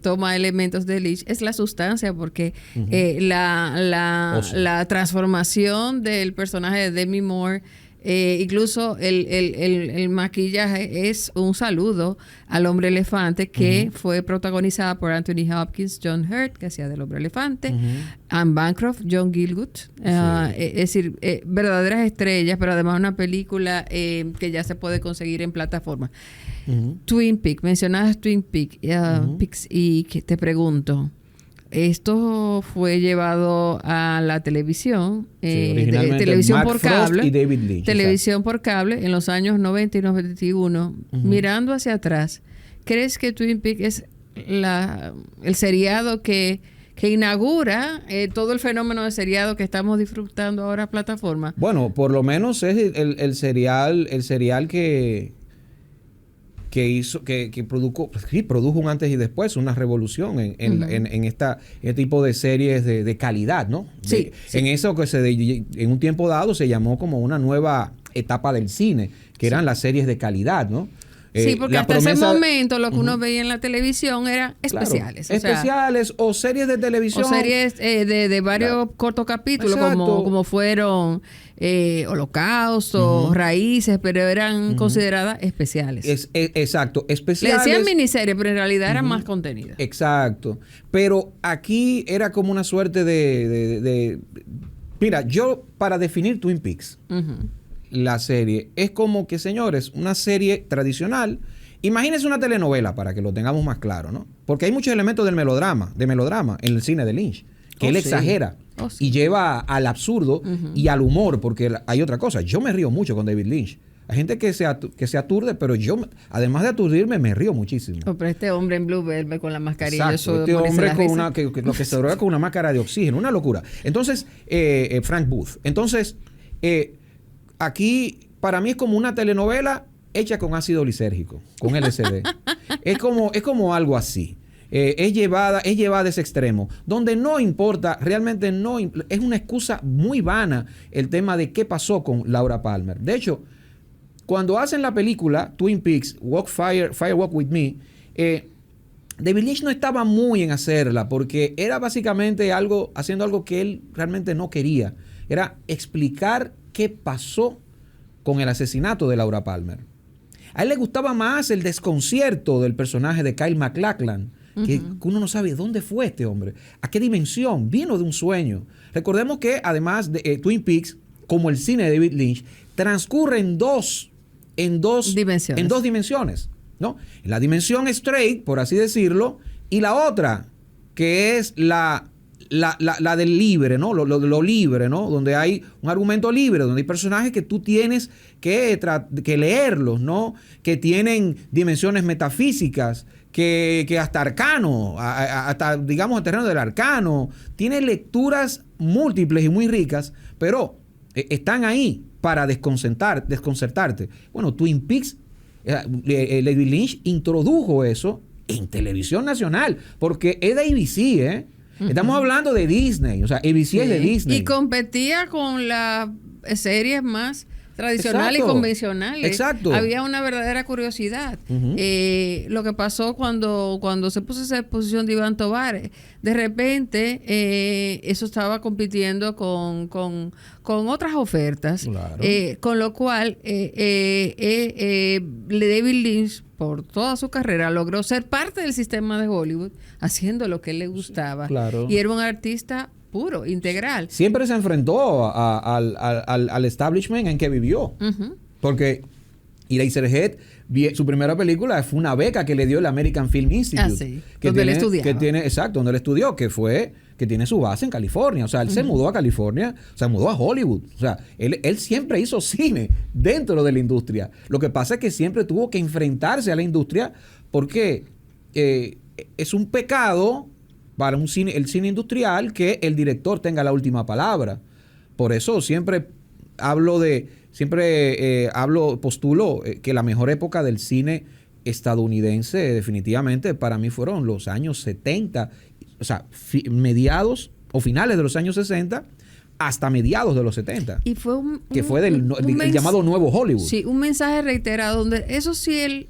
toma elementos de Lynch es La Sustancia, porque Uh-huh. la transformación del personaje de Demi Moore, incluso el maquillaje es un saludo al hombre elefante, que Uh-huh. fue protagonizada por Anthony Hopkins, John Hurt, que hacía del hombre elefante, Uh-huh. Anne Bancroft, John Gielgud, es decir, verdaderas estrellas, pero además una película que ya se puede conseguir en plataforma. Uh-huh. Twin Peaks, mencionabas Twin Peaks, Uh-huh. Y que te pregunto, esto fue llevado a la televisión, televisión Mark por Frost cable, y David Lynch, televisión por cable en los años 90 y 91. Uh-huh. Mirando hacia atrás, ¿crees que Twin Peaks es el seriado que inaugura todo el fenómeno de seriado que estamos disfrutando ahora plataforma? Bueno, por lo menos es el serial que produjo un antes y después, una revolución en este tipo de series de calidad, ¿no? Sí. En eso que en un tiempo dado se llamó como una nueva etapa del cine, que eran las series de calidad, ¿no? Sí, porque hasta ese momento lo que uno veía en la televisión eran especiales. Claro, especiales o series de televisión. O series de varios cortos capítulos, como fueron Holocausto, Raíces, pero eran consideradas especiales. Exacto, especiales. Le decían miniseries, pero en realidad eran más contenido. Exacto. Pero aquí era como una suerte de mira, yo para definir Twin Peaks, la serie, es como que, señores, una serie tradicional. Imagínense una telenovela, para que lo tengamos más claro, ¿no? Porque hay muchos elementos de melodrama en el cine de Lynch, que él exagera y lleva al absurdo y al humor, porque hay otra cosa. Yo me río mucho con David Lynch. Hay gente que se aturde, pero yo, además de aturdirme, me río muchísimo. Pero este hombre en Blue Velvet con la mascarilla. Exacto, este hombre con lo que se droga con una máscara de oxígeno, una locura. Entonces, Frank Booth. Entonces, aquí, para mí es como una telenovela hecha con ácido lisérgico, con LSD. es como algo así. Es llevada a ese extremo, donde no importa, realmente es una excusa muy vana el tema de qué pasó con Laura Palmer. De hecho, cuando hacen la película Twin Peaks, Fire Walk With Me, David Lynch no estaba muy en hacerla, porque era básicamente haciendo algo que él realmente no quería. Era explicar qué pasó con el asesinato de Laura Palmer. A él le gustaba más el desconcierto del personaje de Kyle MacLachlan, que uno no sabe dónde fue este hombre, a qué dimensión, vino de un sueño. Recordemos que además de Twin Peaks, como el cine de David Lynch, transcurre en dos dimensiones, ¿no? La dimensión straight, por así decirlo, y la otra, que es la del libre, ¿no? Lo libre, ¿no? Donde hay un argumento libre, donde hay personajes que tú tienes que leerlos, ¿no? Que tienen dimensiones metafísicas, que hasta arcano, hasta digamos el terreno del arcano, tiene lecturas múltiples y muy ricas, pero están ahí para desconcertarte. Bueno, Twin Peaks, David Lynch introdujo eso en televisión nacional, porque es de ABC, ¿eh? Estamos hablando de Disney, o sea, ABC es de Disney. Y competía con las series más tradicionales y convencionales. Exacto. Había una verdadera curiosidad. Lo que pasó cuando se puso esa exposición de Iván Tovar, de repente eso estaba compitiendo con otras ofertas, Claro. con lo cual David Lynch, por toda su carrera, logró ser parte del sistema de Hollywood, haciendo lo que él le gustaba. Claro. Y era un artista puro, integral. Siempre se enfrentó al establishment en que vivió. Porque Eraserhead, su primera película fue una beca que le dio el American Film Institute. Sí. Donde él estudiaba. Exacto, donde él estudió, que tiene su base en California. O sea, él se mudó a California, se mudó a Hollywood. O sea, él siempre hizo cine dentro de la industria. Lo que pasa es que siempre tuvo que enfrentarse a la industria porque es un pecado para el cine industrial que el director tenga la última palabra. Por eso postulo que la mejor época del cine estadounidense definitivamente para mí fueron los años 70, o sea, mediados o finales de los años 60 hasta mediados de los 70. Y fue el llamado Nuevo Hollywood. Sí, un mensaje reiterado donde eso sí él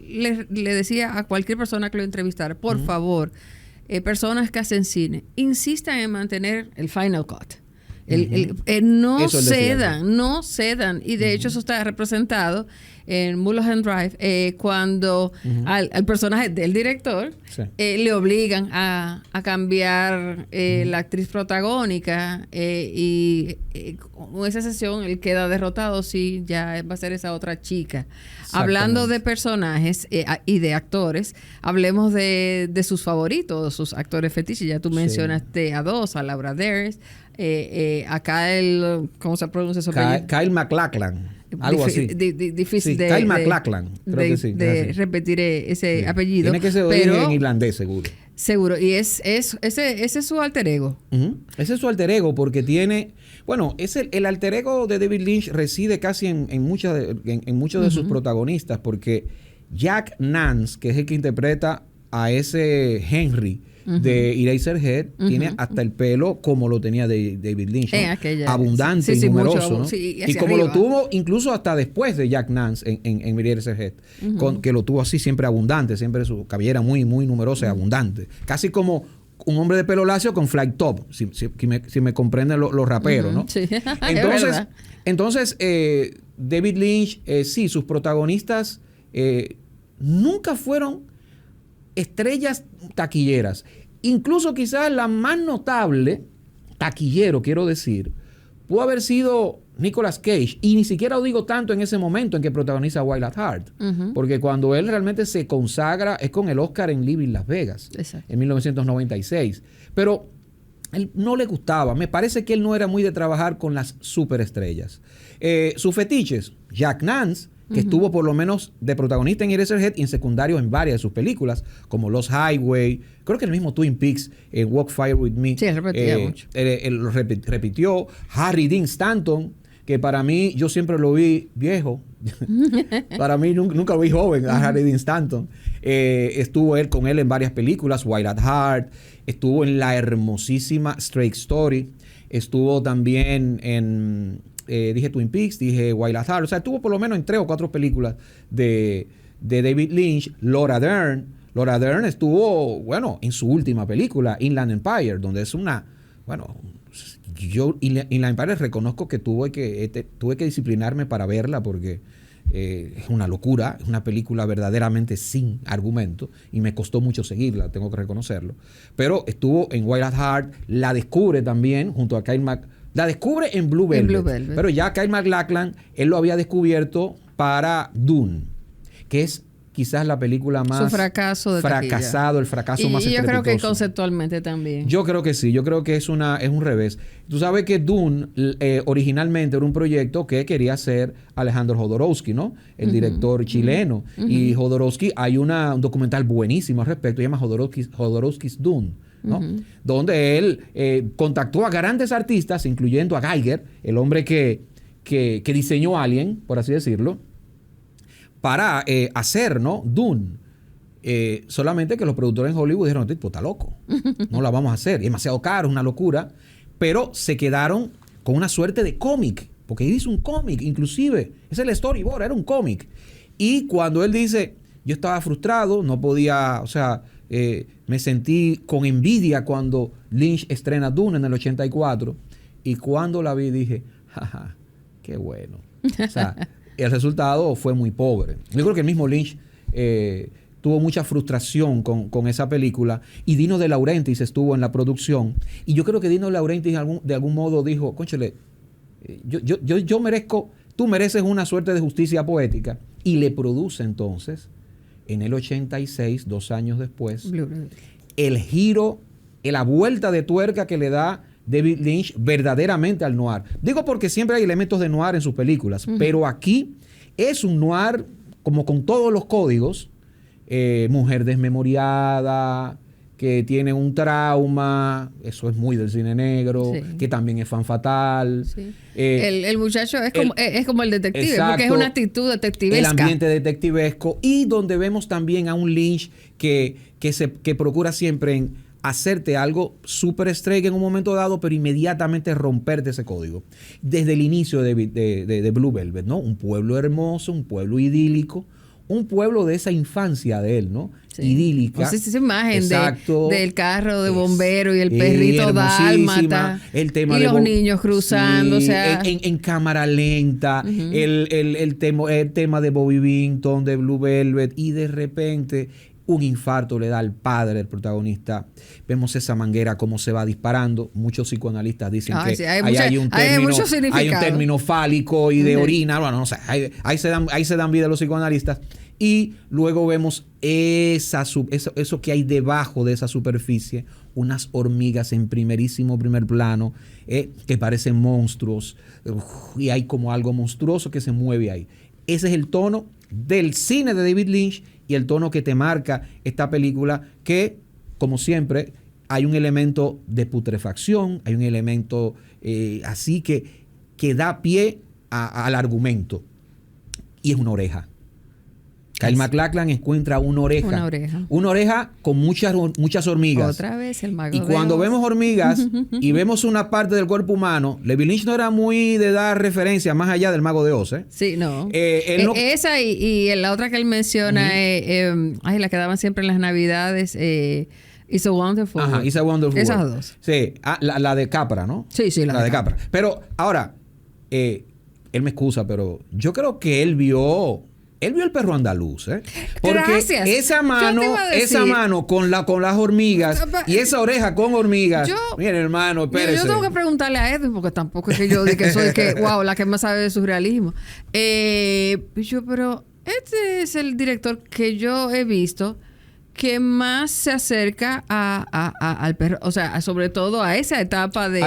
le decía a cualquier persona que lo entrevistara, por favor, personas que hacen cine, insistan en mantener el final cut. No cedan. Y de hecho eso está representado en Mulholland Drive cuando al personaje del director le obligan a cambiar la actriz protagónica y con esa sesión él queda derrotado. Sí, ya va a ser esa otra chica. Hablando de personajes y de actores, hablemos de sus favoritos, sus actores fetiches. Ya tú mencionaste a dos, a Laura Dern, a Kyle, ¿cómo se pronuncia su apellido? Kyle MacLachlan, algo así. Difícil Kyle MacLachlan, creo que sí. De repetir ese apellido. Tiene que ser en irlandés, seguro. Seguro, y ese es su alter ego. Ese es su alter ego porque tiene... Bueno, el alter ego de David Lynch reside casi en muchos de sus protagonistas, porque Jack Nance, que es el que interpreta a ese Henry de Eraserhead, tiene hasta el pelo como lo tenía David Lynch, ¿no? Abundante y numeroso, ¿no? Y como lo tuvo incluso hasta después de Jack Nance en Eraserhead, que lo tuvo así siempre abundante, siempre su cabellera muy, muy numerosa y abundante. Casi como un hombre de pelo lacio con flat top, si me comprenden los raperos, ¿no? Sí. Entonces, David Lynch, sí, sus protagonistas nunca fueron estrellas taquilleras. Incluso quizás la más notable, taquillero quiero decir, pudo haber sido Nicolas Cage, y ni siquiera lo digo tanto en ese momento en que protagoniza Wild at Heart, porque cuando él realmente se consagra es con el Oscar en Living Las Vegas, en 1996. Pero él no le gustaba, me parece que él no era muy de trabajar con las superestrellas. Sus fetiches, Jack Nance, que estuvo por lo menos de protagonista en Eraserhead y en secundario en varias de sus películas, como Lost Highway, creo que el mismo Twin Peaks, Walk Fire With Me. Sí, él repetía mucho. Él repitió. Harry Dean Stanton, que para mí, yo siempre lo vi viejo. Para mí nunca lo vi joven a Harry Dean Stanton. Estuvo con él en varias películas, Wild at Heart, estuvo en la hermosísima Straight Story, estuvo también en... dije Twin Peaks, dije Wild at Heart. O sea, estuvo por lo menos en 3 o 4 películas de David Lynch. Laura Dern estuvo, bueno, en su última película, Inland Empire, donde es una... Bueno, yo Inland Empire reconozco que tuve que disciplinarme para verla porque es una locura. Es una película verdaderamente sin argumento y me costó mucho seguirla, tengo que reconocerlo. Pero estuvo en Wild at Heart, la descubre también junto a Kyle La descubre en Blue Velvet. Pero ya Kyle MacLachlan, él lo había descubierto para Dune, que es quizás la película más... Su fracaso de fracasado, el fracaso más estrepitoso. Y yo creo que conceptualmente también. Yo creo que sí, yo creo que es un revés. Tú sabes que Dune originalmente era un proyecto que quería hacer Alejandro Jodorowsky, ¿no? El director chileno. Y Jodorowsky, hay un documental buenísimo al respecto, se llama Jodorowsky's Dune, ¿no? Donde él contactó a grandes artistas, incluyendo a Giger, el hombre que diseñó Alien, por así decirlo, para hacer, ¿no? Dune. Solamente que los productores en Hollywood dijeron, tipo, está loco, no la vamos a hacer, es demasiado caro, es una locura. Pero se quedaron con una suerte de cómic, porque él hizo un cómic, inclusive, ese es el storyboard, era un cómic. Y cuando él dice, yo estaba frustrado, no podía, o sea, me sentí con envidia cuando Lynch estrena Dune en el 84, y cuando la vi dije, jaja, qué bueno. O sea, el resultado fue muy pobre. Yo creo que el mismo Lynch tuvo mucha frustración con esa película, y Dino De Laurentiis estuvo en la producción, y yo creo que Dino De Laurentiis de algún modo dijo, cónchale, yo merezco, tú mereces una suerte de justicia poética, y le produce entonces, en el 86, 2 años después, el giro, la vuelta de tuerca que le da David Lynch verdaderamente al noir. Digo porque siempre hay elementos de noir en sus películas, pero aquí es un noir como con todos los códigos, mujer desmemoriada, que tiene un trauma, eso es muy del cine negro, sí, que también es fan fatal. Sí. El muchacho es como el detective, exacto, porque es una actitud detectivesca. El ambiente detectivesco, y donde vemos también a un Lynch que procura siempre en hacerte algo súper estrella en un momento dado, pero inmediatamente romperte ese código. Desde el inicio de Blue Velvet, ¿no? Un pueblo hermoso, un pueblo idílico, un pueblo de esa infancia de él, ¿no? Sí. Idílica. O sea, esa imagen del carro de bombero y el perrito dálmata. El tema y los niños cruzando. Sí, o sea, en cámara lenta. El tema de Bobby Vinton, de Blue Velvet. Y de repente un infarto le da al padre del protagonista. Vemos esa manguera cómo se va disparando. Muchos psicoanalistas dicen que sí, hay un término fálico y de orina. Bueno, no sé. Ahí se dan vida los psicoanalistas. Y luego vemos eso que hay debajo de esa superficie, unas hormigas en primer plano, que parecen monstruos, y hay como algo monstruoso que se mueve ahí. Ese es el tono del cine de David Lynch y el tono que te marca esta película, que, como siempre, hay un elemento de putrefacción, hay un elemento así que da pie al argumento, y es una oreja. Kyle MacLachlan encuentra una oreja con muchas hormigas. Otra vez el mago. Y cuando vemos hormigas y vemos una parte del cuerpo humano, David Lynch no era muy de dar referencia más allá del Mago de Oz, ¿eh? Sí, no. Esa y la otra que él menciona, la que daban siempre en las Navidades, It's a Wonderful World. Ajá, It's a Wonderful Esas World. dos. Sí, la de Capra, ¿no? Sí, la de Capra. Pero ahora, él me excusa, pero yo creo que él vio el perro andaluz, ¿eh? Porque gracias. esa mano con las hormigas y esa oreja con hormigas. Miren, hermano, espérese. Yo tengo que preguntarle a Edwin, porque tampoco es que yo diga que soy la que más sabe de surrealismo. Pero este es el director que yo he visto que más se acerca al perro, o sea, sobre todo a esa etapa de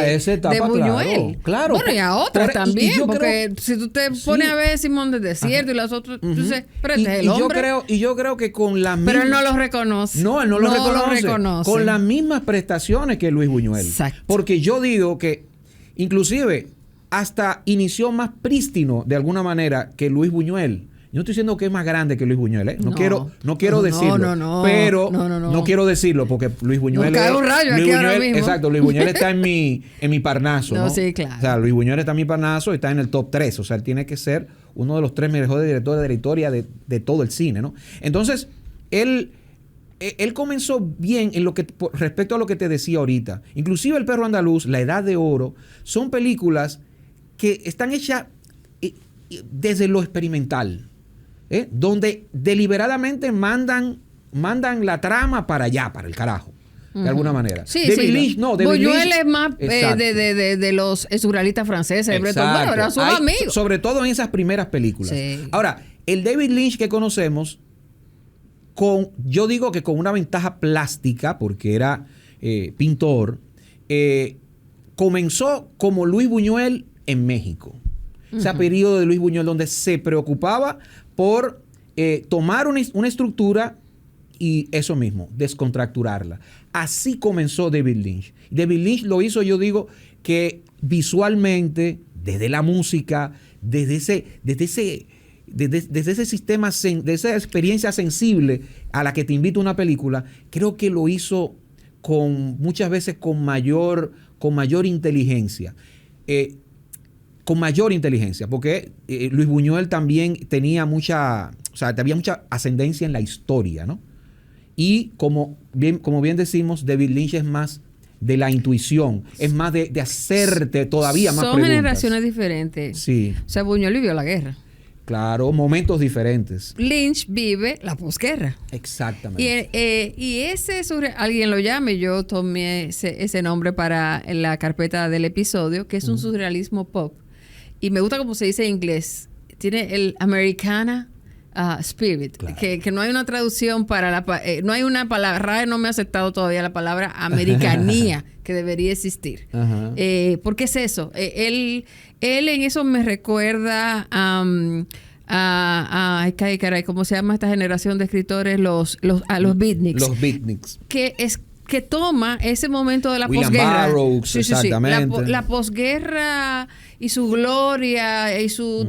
Buñuel. Claro. Bueno, y a otras también, porque si tú te pones a ver Simón del Desierto y las otras, entonces, pero este es el hombre. Yo creo que con las mismas... Pero él no los reconoce. No, él no los reconoce. Con las mismas prestaciones que Luis Buñuel. Exacto. Porque yo digo que, inclusive, hasta inició más prístino, de alguna manera, que Luis Buñuel. Yo no estoy diciendo que es más grande que Luis Buñuel, ¿eh? No quiero decirlo. Pero no quiero decirlo porque Luis Buñuel cae un rayo aquí ahora mismo. Exacto, Luis Buñuel está en mi parnaso, ¿no? Sí, claro. O sea, Luis Buñuel está en mi parnaso y está en el top 3. O sea, él tiene que ser uno de los 3 mejores directores de la historia de todo el cine, ¿no? Entonces, él comenzó bien en respecto a lo que te decía ahorita. Inclusive El perro andaluz, La edad de oro, son películas que están hechas desde lo experimental. Donde deliberadamente mandan la trama para allá, para el carajo, de alguna manera. Sí, David Lynch, no. Buñuel es más de los surrealistas franceses. Bueno, eran sus amigos. Sobre todo en esas primeras películas. Sí. Ahora, el David Lynch que conocemos, yo digo que con una ventaja plástica, porque era pintor, comenzó como Luis Buñuel en México. Ese periodo de Luis Buñuel donde se preocupaba por tomar una estructura y eso mismo, descontracturarla. Así comenzó David Lynch. David Lynch lo hizo, yo digo, que visualmente, desde la música, desde ese desde ese sistema, de esa experiencia sensible a la que te invita una película, creo que lo hizo muchas veces con mayor inteligencia. Con mayor inteligencia, porque Luis Buñuel también tenía había mucha ascendencia en la historia, ¿no? Y como bien decimos, David Lynch es más de la intuición, es más de hacerte todavía más preguntas. Son generaciones diferentes. Sí. O sea, Buñuel vivió la guerra. Claro, momentos diferentes. Lynch vive la posguerra. Exactamente. Y ese alguien lo llame, yo tomé ese nombre para la carpeta del episodio, que es un surrealismo pop. Y me gusta como se dice en inglés. Tiene el Americana Spirit, claro. que no hay una traducción para no hay una palabra, RAE no me ha aceptado todavía la palabra americanía que debería existir. Porque es eso, él en eso me recuerda caray, ¿cómo se llama esta generación de escritores? A los beatniks. Los beatniks. Que toma ese momento de la William posguerra. Burroughs, exactamente. La posguerra y su gloria y su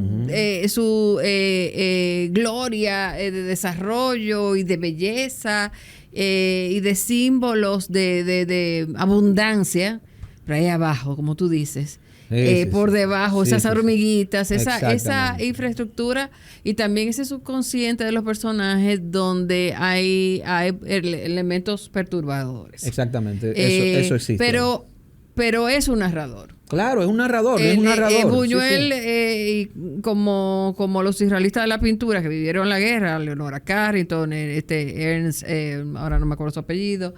gloria de desarrollo y de belleza y de símbolos de abundancia, pero ahí abajo, como tú dices. Por debajo, esas hormiguitas, esa infraestructura y también ese subconsciente de los personajes donde hay elementos perturbadores. Exactamente, eso existe. Pero es un narrador. Claro, es un narrador, es un narrador. Buñuel, como los surrealistas de la pintura que vivieron la guerra, Leonora Carrington, Ernst, ahora no me acuerdo su apellido,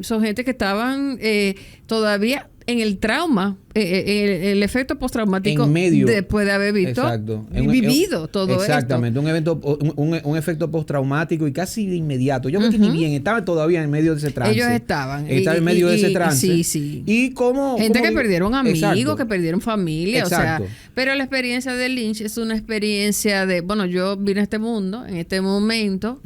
son gente que estaban todavía en el trauma, el efecto postraumático después de haber vivido todo esto. Exactamente, un efecto postraumático y casi de inmediato. Yo creo que ni bien estaban todavía en medio de ese trance. Ellos estaban en medio de ese trance. Sí. Y gente que perdieron amigos, exacto. que perdieron familia, Exacto. o sea, pero la experiencia de Lynch es una experiencia de, bueno, yo vine a este mundo, en este momento,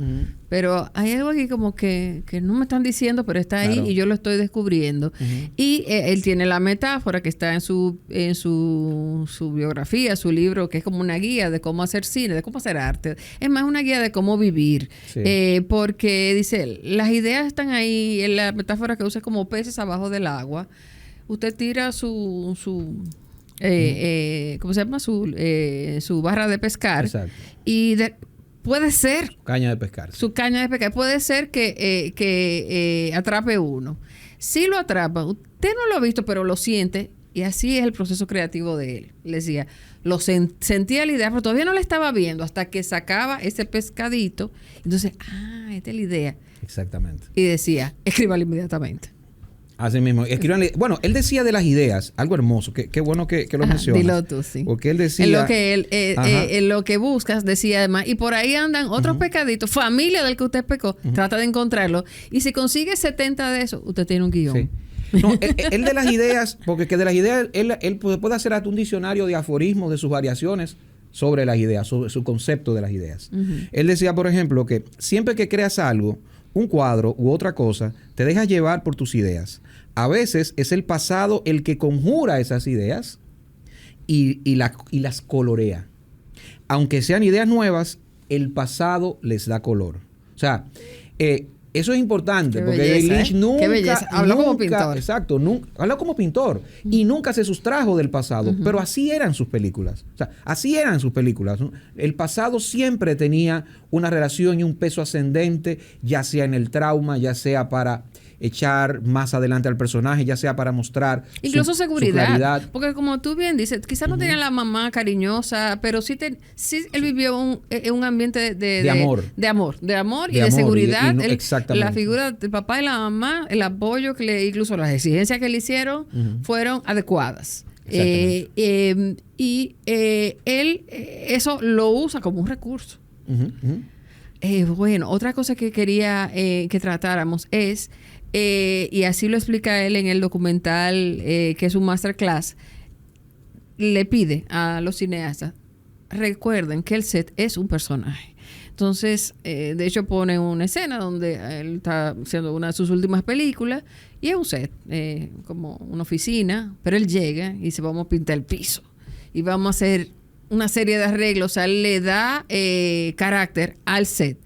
pero hay algo aquí como que no me están diciendo, pero está ahí y yo lo estoy descubriendo. Y él tiene la metáfora que está en su biografía, su libro, que es como una guía de cómo hacer cine, de cómo hacer arte. Es más una guía de cómo vivir. Sí. Porque dice, las ideas están ahí, en la metáfora que usa es como peces abajo del agua. Usted tira ¿cómo se llama? Su barra de pescar. Exacto. Y puede ser caña de pescar. Su caña de pescar. Puede ser que atrape uno. Si lo atrapa, usted no lo ha visto, pero lo siente. Y así es el proceso creativo de él. Le decía, sentía la idea, pero todavía no la estaba viendo hasta que sacaba ese pescadito. Entonces, esta es la idea. Exactamente. Y decía, escríbalo inmediatamente. Así mismo. Escríbanle. Bueno, él decía de las ideas, algo hermoso. Qué bueno que lo mencionas. Dilo tú, sí. Porque él decía... En lo que buscas, decía además, y por ahí andan otros pescaditos, familia del que usted pescó, trata de encontrarlo. Y si consigue 70 de esos, usted tiene un guión. Sí. No, él de las ideas, porque que de las ideas, él puede hacer hasta un diccionario de aforismos, de sus variaciones sobre las ideas, sobre su concepto de las ideas. Él decía, por ejemplo, que siempre que creas algo, un cuadro u otra cosa, te dejas llevar por tus ideas. A veces es el pasado el que conjura esas ideas y las colorea. Aunque sean ideas nuevas, el pasado les da color. O sea, eso es importante. Porque belleza, Lynch nunca... Qué belleza. Habló como pintor. Exacto. Habló como pintor. Y nunca se sustrajo del pasado. Pero así eran sus películas. O sea, así eran sus películas, ¿no? El pasado siempre tenía una relación y un peso ascendente, ya sea en el trauma, ya sea para echar más adelante al personaje, ya sea para mostrar incluso seguridad, porque como tú bien dices, quizás no tenía la mamá cariñosa, pero sí él vivió un ambiente de amor y de seguridad. Exactamente. La figura del papá y la mamá, el apoyo incluso las exigencias que le hicieron fueron adecuadas. Él eso lo usa como un recurso. Bueno, otra cosa que quería que tratáramos es y así lo explica él en el documental, que es un masterclass, le pide a los cineastas, recuerden que el set es un personaje. Entonces, de hecho pone una escena donde él está haciendo una de sus últimas películas y es un set, como una oficina, pero él llega y dice, vamos a pintar el piso y vamos a hacer una serie de arreglos, o sea, le da carácter al set.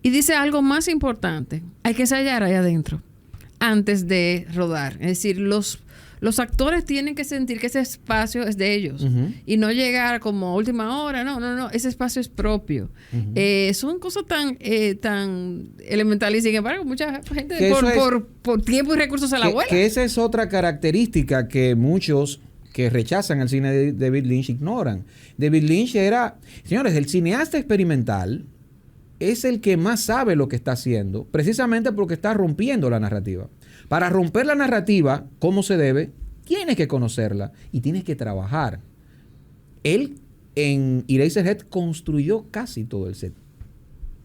Y dice algo más importante, hay que ensayar ahí adentro antes de rodar. Es decir, los actores tienen que sentir que ese espacio es de ellos y no llegar como a última hora. No, ese espacio es propio. Son cosas tan elementales y sin embargo mucha gente por tiempo y recursos a la vuela. Que esa es otra característica que muchos que rechazan el cine de David Lynch ignoran. David Lynch era, señores, el cineasta experimental es el que más sabe lo que está haciendo, precisamente porque está rompiendo la narrativa. Para romper la narrativa, como se debe, tienes que conocerla y tienes que trabajar. Él, en Eraserhead, construyó casi todo el set.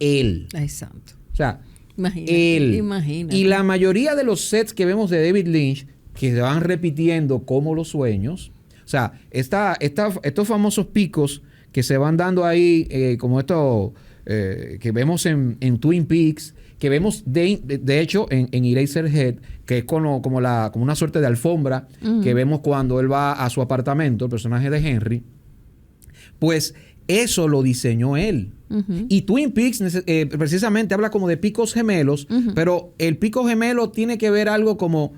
Él. Exacto. O sea, Imagínate. Y la mayoría de los sets que vemos de David Lynch, que se van repitiendo como los sueños, o sea, estos famosos picos que se van dando ahí, como estos que vemos en Twin Peaks, que vemos de hecho en Eraserhead, que es como una suerte de alfombra que vemos cuando él va a su apartamento, el personaje de Henry, pues eso lo diseñó él. Y Twin Peaks precisamente habla como de picos gemelos, pero el pico gemelo tiene que ver algo como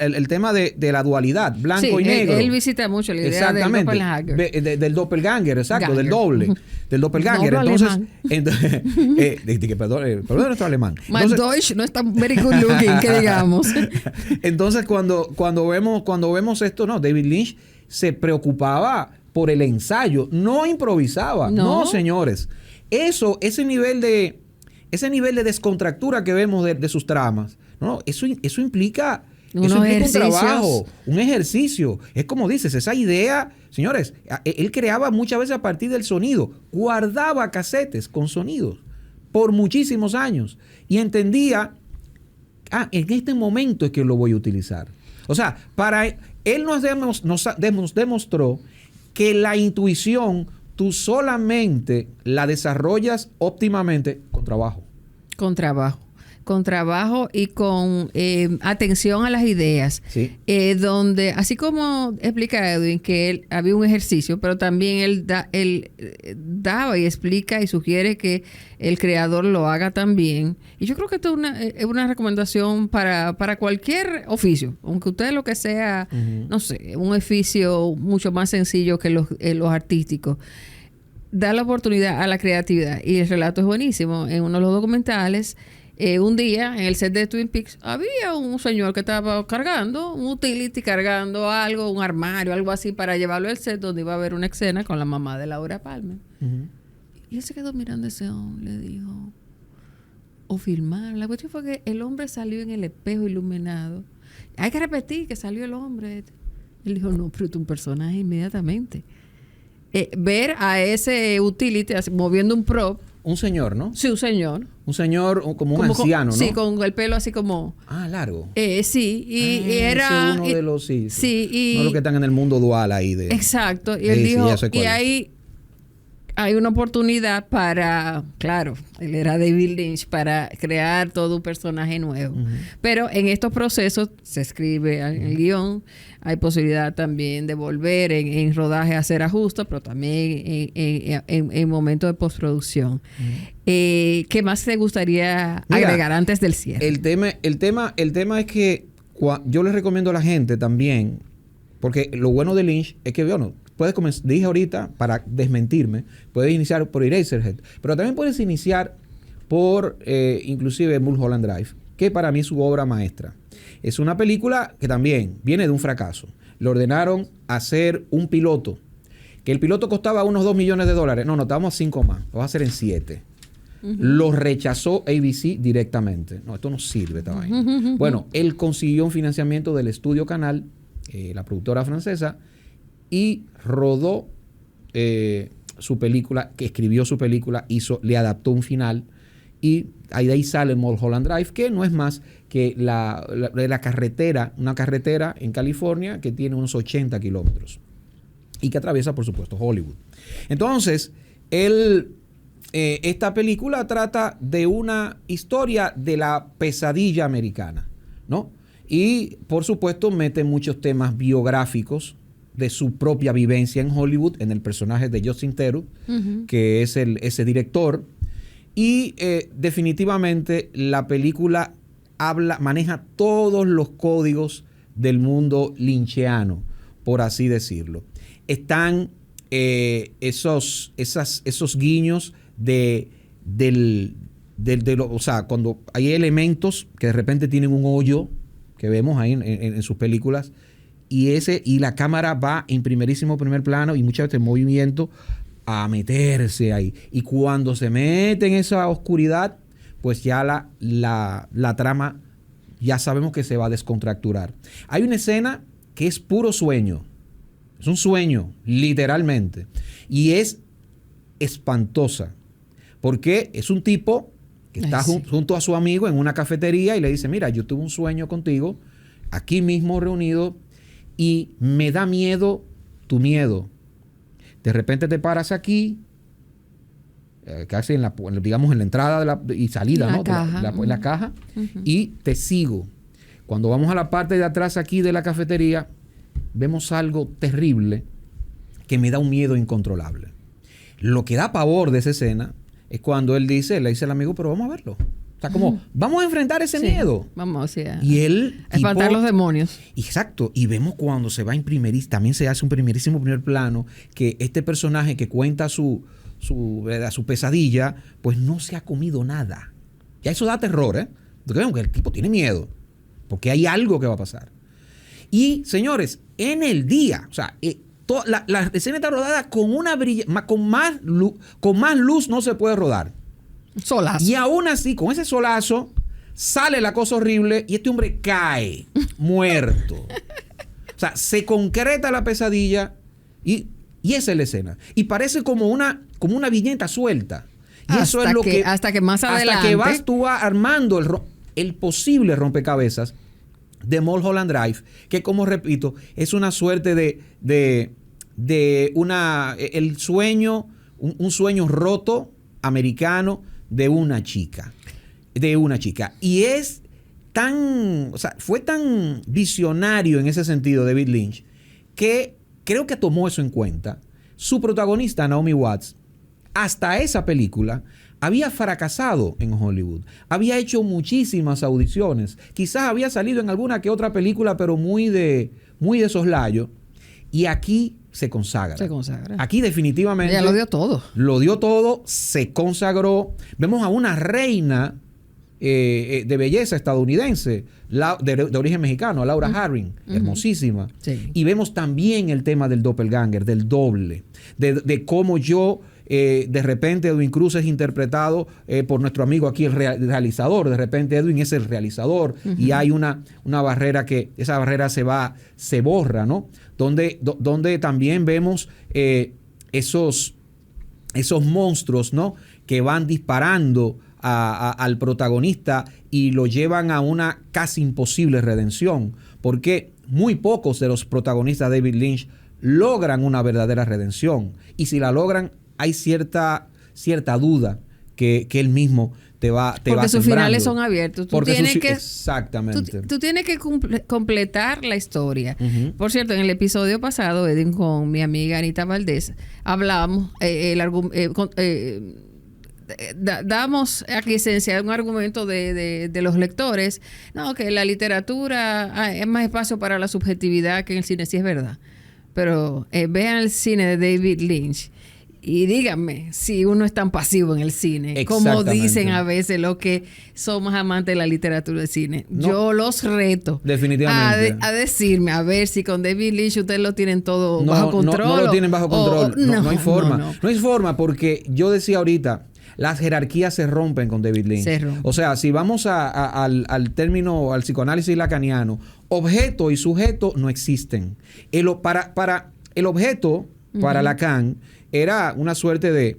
el tema de la dualidad, blanco y negro. Él visita mucho la idea del doppelganger. Del doppelganger, exacto, del doble. Del doppelganger. Entonces, perdón nuestro alemán. My Deutsch no está very good looking, que digamos. Entonces, cuando vemos esto, no, David Lynch se preocupaba por el ensayo, no improvisaba. No, señores. Ese nivel de descontractura que vemos de sus tramas, eso implica un trabajo, un ejercicio. Es como dices, esa idea, señores, él creaba muchas veces a partir del sonido, guardaba casetes con sonidos por muchísimos años y entendía, en este momento es que lo voy a utilizar. O sea, él nos demostró que la intuición tú solamente la desarrollas óptimamente con trabajo. Con trabajo y con atención a las ideas. Sí. Donde, así como explica Edwin que él había un ejercicio, pero también él daba y explica y sugiere que el creador lo haga también. Y yo creo que esto es una recomendación para cualquier oficio, aunque usted lo que sea, no sé, un oficio mucho más sencillo que los artísticos. Da la oportunidad a la creatividad y el relato es buenísimo. En uno de los documentales, un día en el set de Twin Peaks había un señor que estaba cargando un utility, cargando algo, un armario, algo así para llevarlo al set donde iba a haber una escena con la mamá de Laura Palmer. Y él se quedó mirando a ese hombre, le dijo, o filmar. La cuestión fue que el hombre salió en el espejo iluminado. Hay que repetir que salió el hombre. Él dijo, no, pero es un personaje inmediatamente. Ver a ese utility moviendo un prop. Un señor, ¿no? Sí, un señor. Un señor como un anciano, ¿no? Sí, con el pelo así como... largo. Sí, y era... Ese uno de los... Sí, y... No los que están en el mundo dual ahí de... Exacto. Y él dijo... Y ahí hay una oportunidad para... Claro, él era David Lynch, para crear todo un personaje nuevo. Pero en estos procesos se escribe el guión. Hay posibilidad también de volver en rodaje a hacer ajustes, pero también en momentos de postproducción. ¿Qué más te gustaría agregar antes del cierre? El tema es que yo les recomiendo a la gente también, porque lo bueno de Lynch es que, bueno, puedes comenzar, dije ahorita, para desmentirme, puedes iniciar por Eraserhead, pero también puedes iniciar por inclusive Mulholland Drive, que para mí es su obra maestra. Es una película que también viene de un fracaso. Le ordenaron hacer un piloto, que el piloto costaba unos $2 millones. No, estamos a 5 más. Lo va a hacer en 7. Lo rechazó ABC directamente. No, esto no sirve, esta vaina. Bueno, él consiguió un financiamiento del Estudio Canal, la productora francesa, y rodó su película, que escribió su película, le adaptó un final, y de ahí sale Mulholland Drive, que no es más que la carretera, una carretera en California que tiene unos 80 kilómetros y que atraviesa, por supuesto, Hollywood. Entonces, esta película trata de una historia de la pesadilla americana, ¿no? Y, por supuesto, mete muchos temas biográficos de su propia vivencia en Hollywood, en el personaje de Justin Theroux, que es ese director. Y definitivamente la película maneja todos los códigos del mundo lynchiano, por así decirlo. Están esos guiños o sea, cuando hay elementos que de repente tienen un hoyo, que vemos ahí en sus películas, y la cámara va en primerísimo primer plano y muchas veces en movimiento a meterse ahí. Y cuando se mete en esa oscuridad, pues ya la trama ya sabemos que se va a descontracturar. Hay una escena que es puro sueño. Es un sueño, literalmente. Y es espantosa. Porque es un tipo que está junto a su amigo en una cafetería y le dice, mira, yo tuve un sueño contigo, aquí mismo reunido, y me da miedo tu miedo. De repente te paras aquí, casi en la entrada y salida, ¿no? En la caja, y te sigo. Cuando vamos a la parte de atrás aquí de la cafetería, vemos algo terrible que me da un miedo incontrolable. Lo que da pavor de esa escena es cuando le dice al amigo, pero vamos a verlo. O sea, como, vamos a enfrentar ese miedo. Vamos, o sea, y él... a espantar los demonios. Exacto. Y vemos cuando se va en también se hace un primerísimo primer plano, que este personaje que cuenta su pesadilla, pues no se ha comido nada. Ya eso da terror, ¿eh? Porque vemos que el tipo tiene miedo. Porque hay algo que va a pasar. Y, señores, en el día, o sea, la escena está rodada con con más luz no se puede rodar. Solazo. Y aún así, con ese solazo, sale la cosa horrible y este hombre cae muerto. O sea, se concreta la pesadilla y esa es la escena. Y parece como una viñeta suelta. Y eso es lo que... Hasta que más adelante... Hasta que tú vas armando el posible rompecabezas de Mulholland Drive, que, como repito, es una suerte el sueño, un sueño roto americano de una chica. Y es fue tan visionario en ese sentido David Lynch, que creo que tomó eso en cuenta. Su protagonista, Naomi Watts, hasta esa película había fracasado en Hollywood. Había hecho muchísimas audiciones. Quizás había salido en alguna que otra película, pero muy de soslayo. Y aquí se consagra. Aquí definitivamente... Ella lo dio todo. Lo dio todo, se consagró. Vemos a una reina de belleza estadounidense, de origen mexicano, Laura Harring, hermosísima. Sí. Y vemos también el tema del doppelganger, del doble, de cómo de repente Edwin Cruz es interpretado por nuestro amigo aquí, el realizador. De repente Edwin es el realizador y hay una barrera esa barrera se borra, ¿no? Donde también vemos esos monstruos, ¿no? Que van disparando al protagonista y lo llevan a una casi imposible redención, porque muy pocos de los protagonistas de David Lynch logran una verdadera redención, y si la logran hay cierta duda que él mismo te va sembrando. Porque sus finales son abiertos. Exactamente. Tú tienes que completar la historia. Por cierto, en el episodio pasado, Edwin, con mi amiga Anita Valdés, hablábamos, damos aquí esencia un argumento de los lectores, no, que la literatura es más espacio para la subjetividad que en el cine. Sí, es verdad. Pero vean el cine de David Lynch y díganme si uno es tan pasivo en el cine, como dicen a veces los que somos amantes de la literatura del cine. No, yo los reto definitivamente a decirme, a ver si con David Lynch ustedes lo tienen todo bajo control. No lo tienen bajo control. No hay forma. No hay forma, porque yo decía ahorita, las jerarquías se rompen con David Lynch. O sea, si vamos al término, al psicoanálisis lacaniano, objeto y sujeto no existen. Para el objeto, para Lacan, era una suerte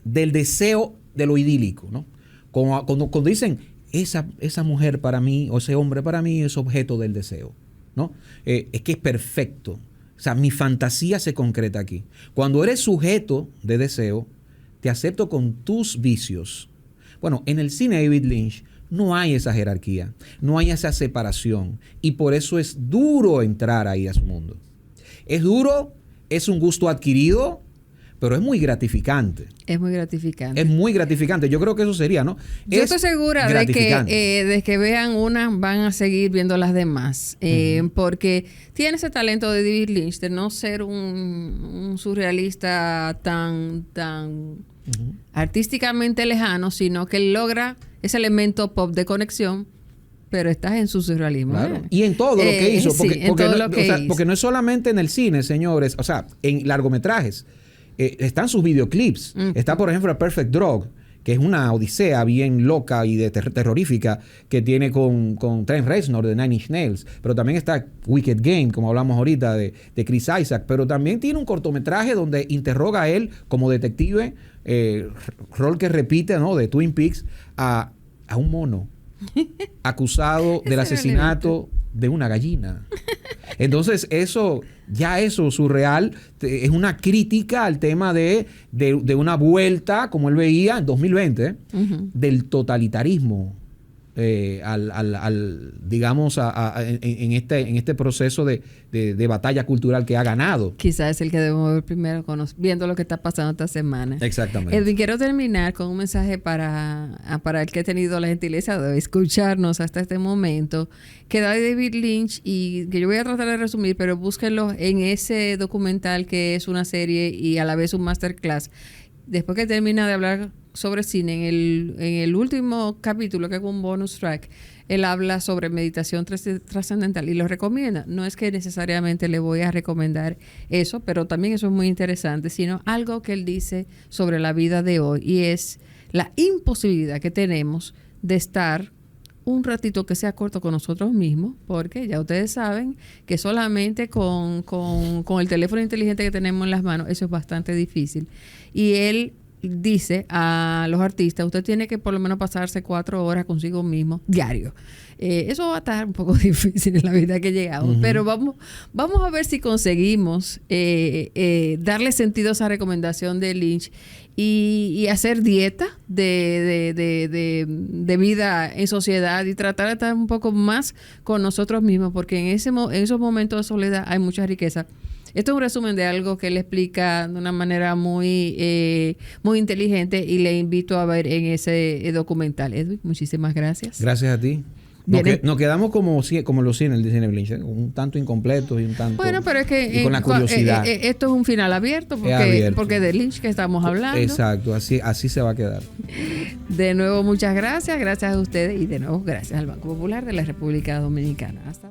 del deseo de lo idílico, ¿no? Cuando dicen, esa mujer para mí, o ese hombre para mí, es objeto del deseo, ¿no? Es que es perfecto. O sea, mi fantasía se concreta aquí. Cuando eres sujeto de deseo, te acepto con tus vicios. Bueno, en el cine de David Lynch no hay esa jerarquía, no hay esa separación, y por eso es duro entrar ahí a su mundo. Es duro, es un gusto adquirido, pero es muy gratificante. Es muy gratificante. Es muy gratificante. Yo creo que eso sería, ¿no? Yo estoy segura de que vean una, van a seguir viendo las demás. Porque tiene ese talento de David Lynch de no ser un surrealista tan artísticamente lejano, sino que él logra ese elemento pop de conexión, pero estás en su surrealismo. Claro. Y en todo lo que hizo. Porque, porque no es solamente en el cine, señores. O sea, en largometrajes. Están sus videoclips. Está, por ejemplo, A Perfect Drug, que es una odisea bien loca y terrorífica que tiene con Trent Reznor de Nine Inch Nails. Pero también está Wicked Game, como hablamos ahorita, de Chris Isaac. Pero también tiene un cortometraje donde interroga a él como detective, rol que repite, ¿no?, de Twin Peaks, a un mono acusado del asesinato de una gallina. Entonces, eso surreal, es una crítica al tema de una vuelta, como él veía en 2020, del totalitarismo, digamos, en este proceso de batalla cultural que ha ganado. Quizás es el que debemos ver primero, viendo lo que está pasando esta semana. Exactamente. Edwin, quiero terminar con un mensaje para el que ha tenido la gentileza de escucharnos hasta este momento, que da David Lynch, y que yo voy a tratar de resumir, pero búsquenlo en ese documental que es una serie y a la vez un masterclass. Después que termina de hablar sobre cine, en el último capítulo, que es un bonus track, él habla sobre meditación trascendental y lo recomienda. No es que necesariamente le voy a recomendar eso, pero también eso es muy interesante, sino algo que él dice sobre la vida de hoy, y es la imposibilidad que tenemos de estar un ratito que sea corto con nosotros mismos, porque ya ustedes saben que solamente con el teléfono inteligente que tenemos en las manos, eso es bastante difícil. Y él dice a los artistas, usted tiene que por lo menos pasarse 4 horas consigo mismo diario. Eso va a estar un poco difícil en la vida que llegamos, pero vamos a ver si conseguimos darle sentido a esa recomendación de Lynch y hacer dieta de vida en sociedad y tratar de estar un poco más con nosotros mismos, porque en esos momentos de soledad hay mucha riqueza. Esto es un resumen de algo que él explica de una manera muy inteligente, y le invito a ver en ese documental. Edwin, muchísimas gracias. Gracias a ti. Nos quedamos como los cines de David Lynch, un tanto incompletos y un tanto... Bueno, pero es que... con la curiosidad. Esto es un final abierto, porque de Lynch que estamos hablando. Exacto, así se va a quedar. De nuevo, muchas gracias. Gracias a ustedes y de nuevo, gracias al Banco Popular de la República Dominicana. Hasta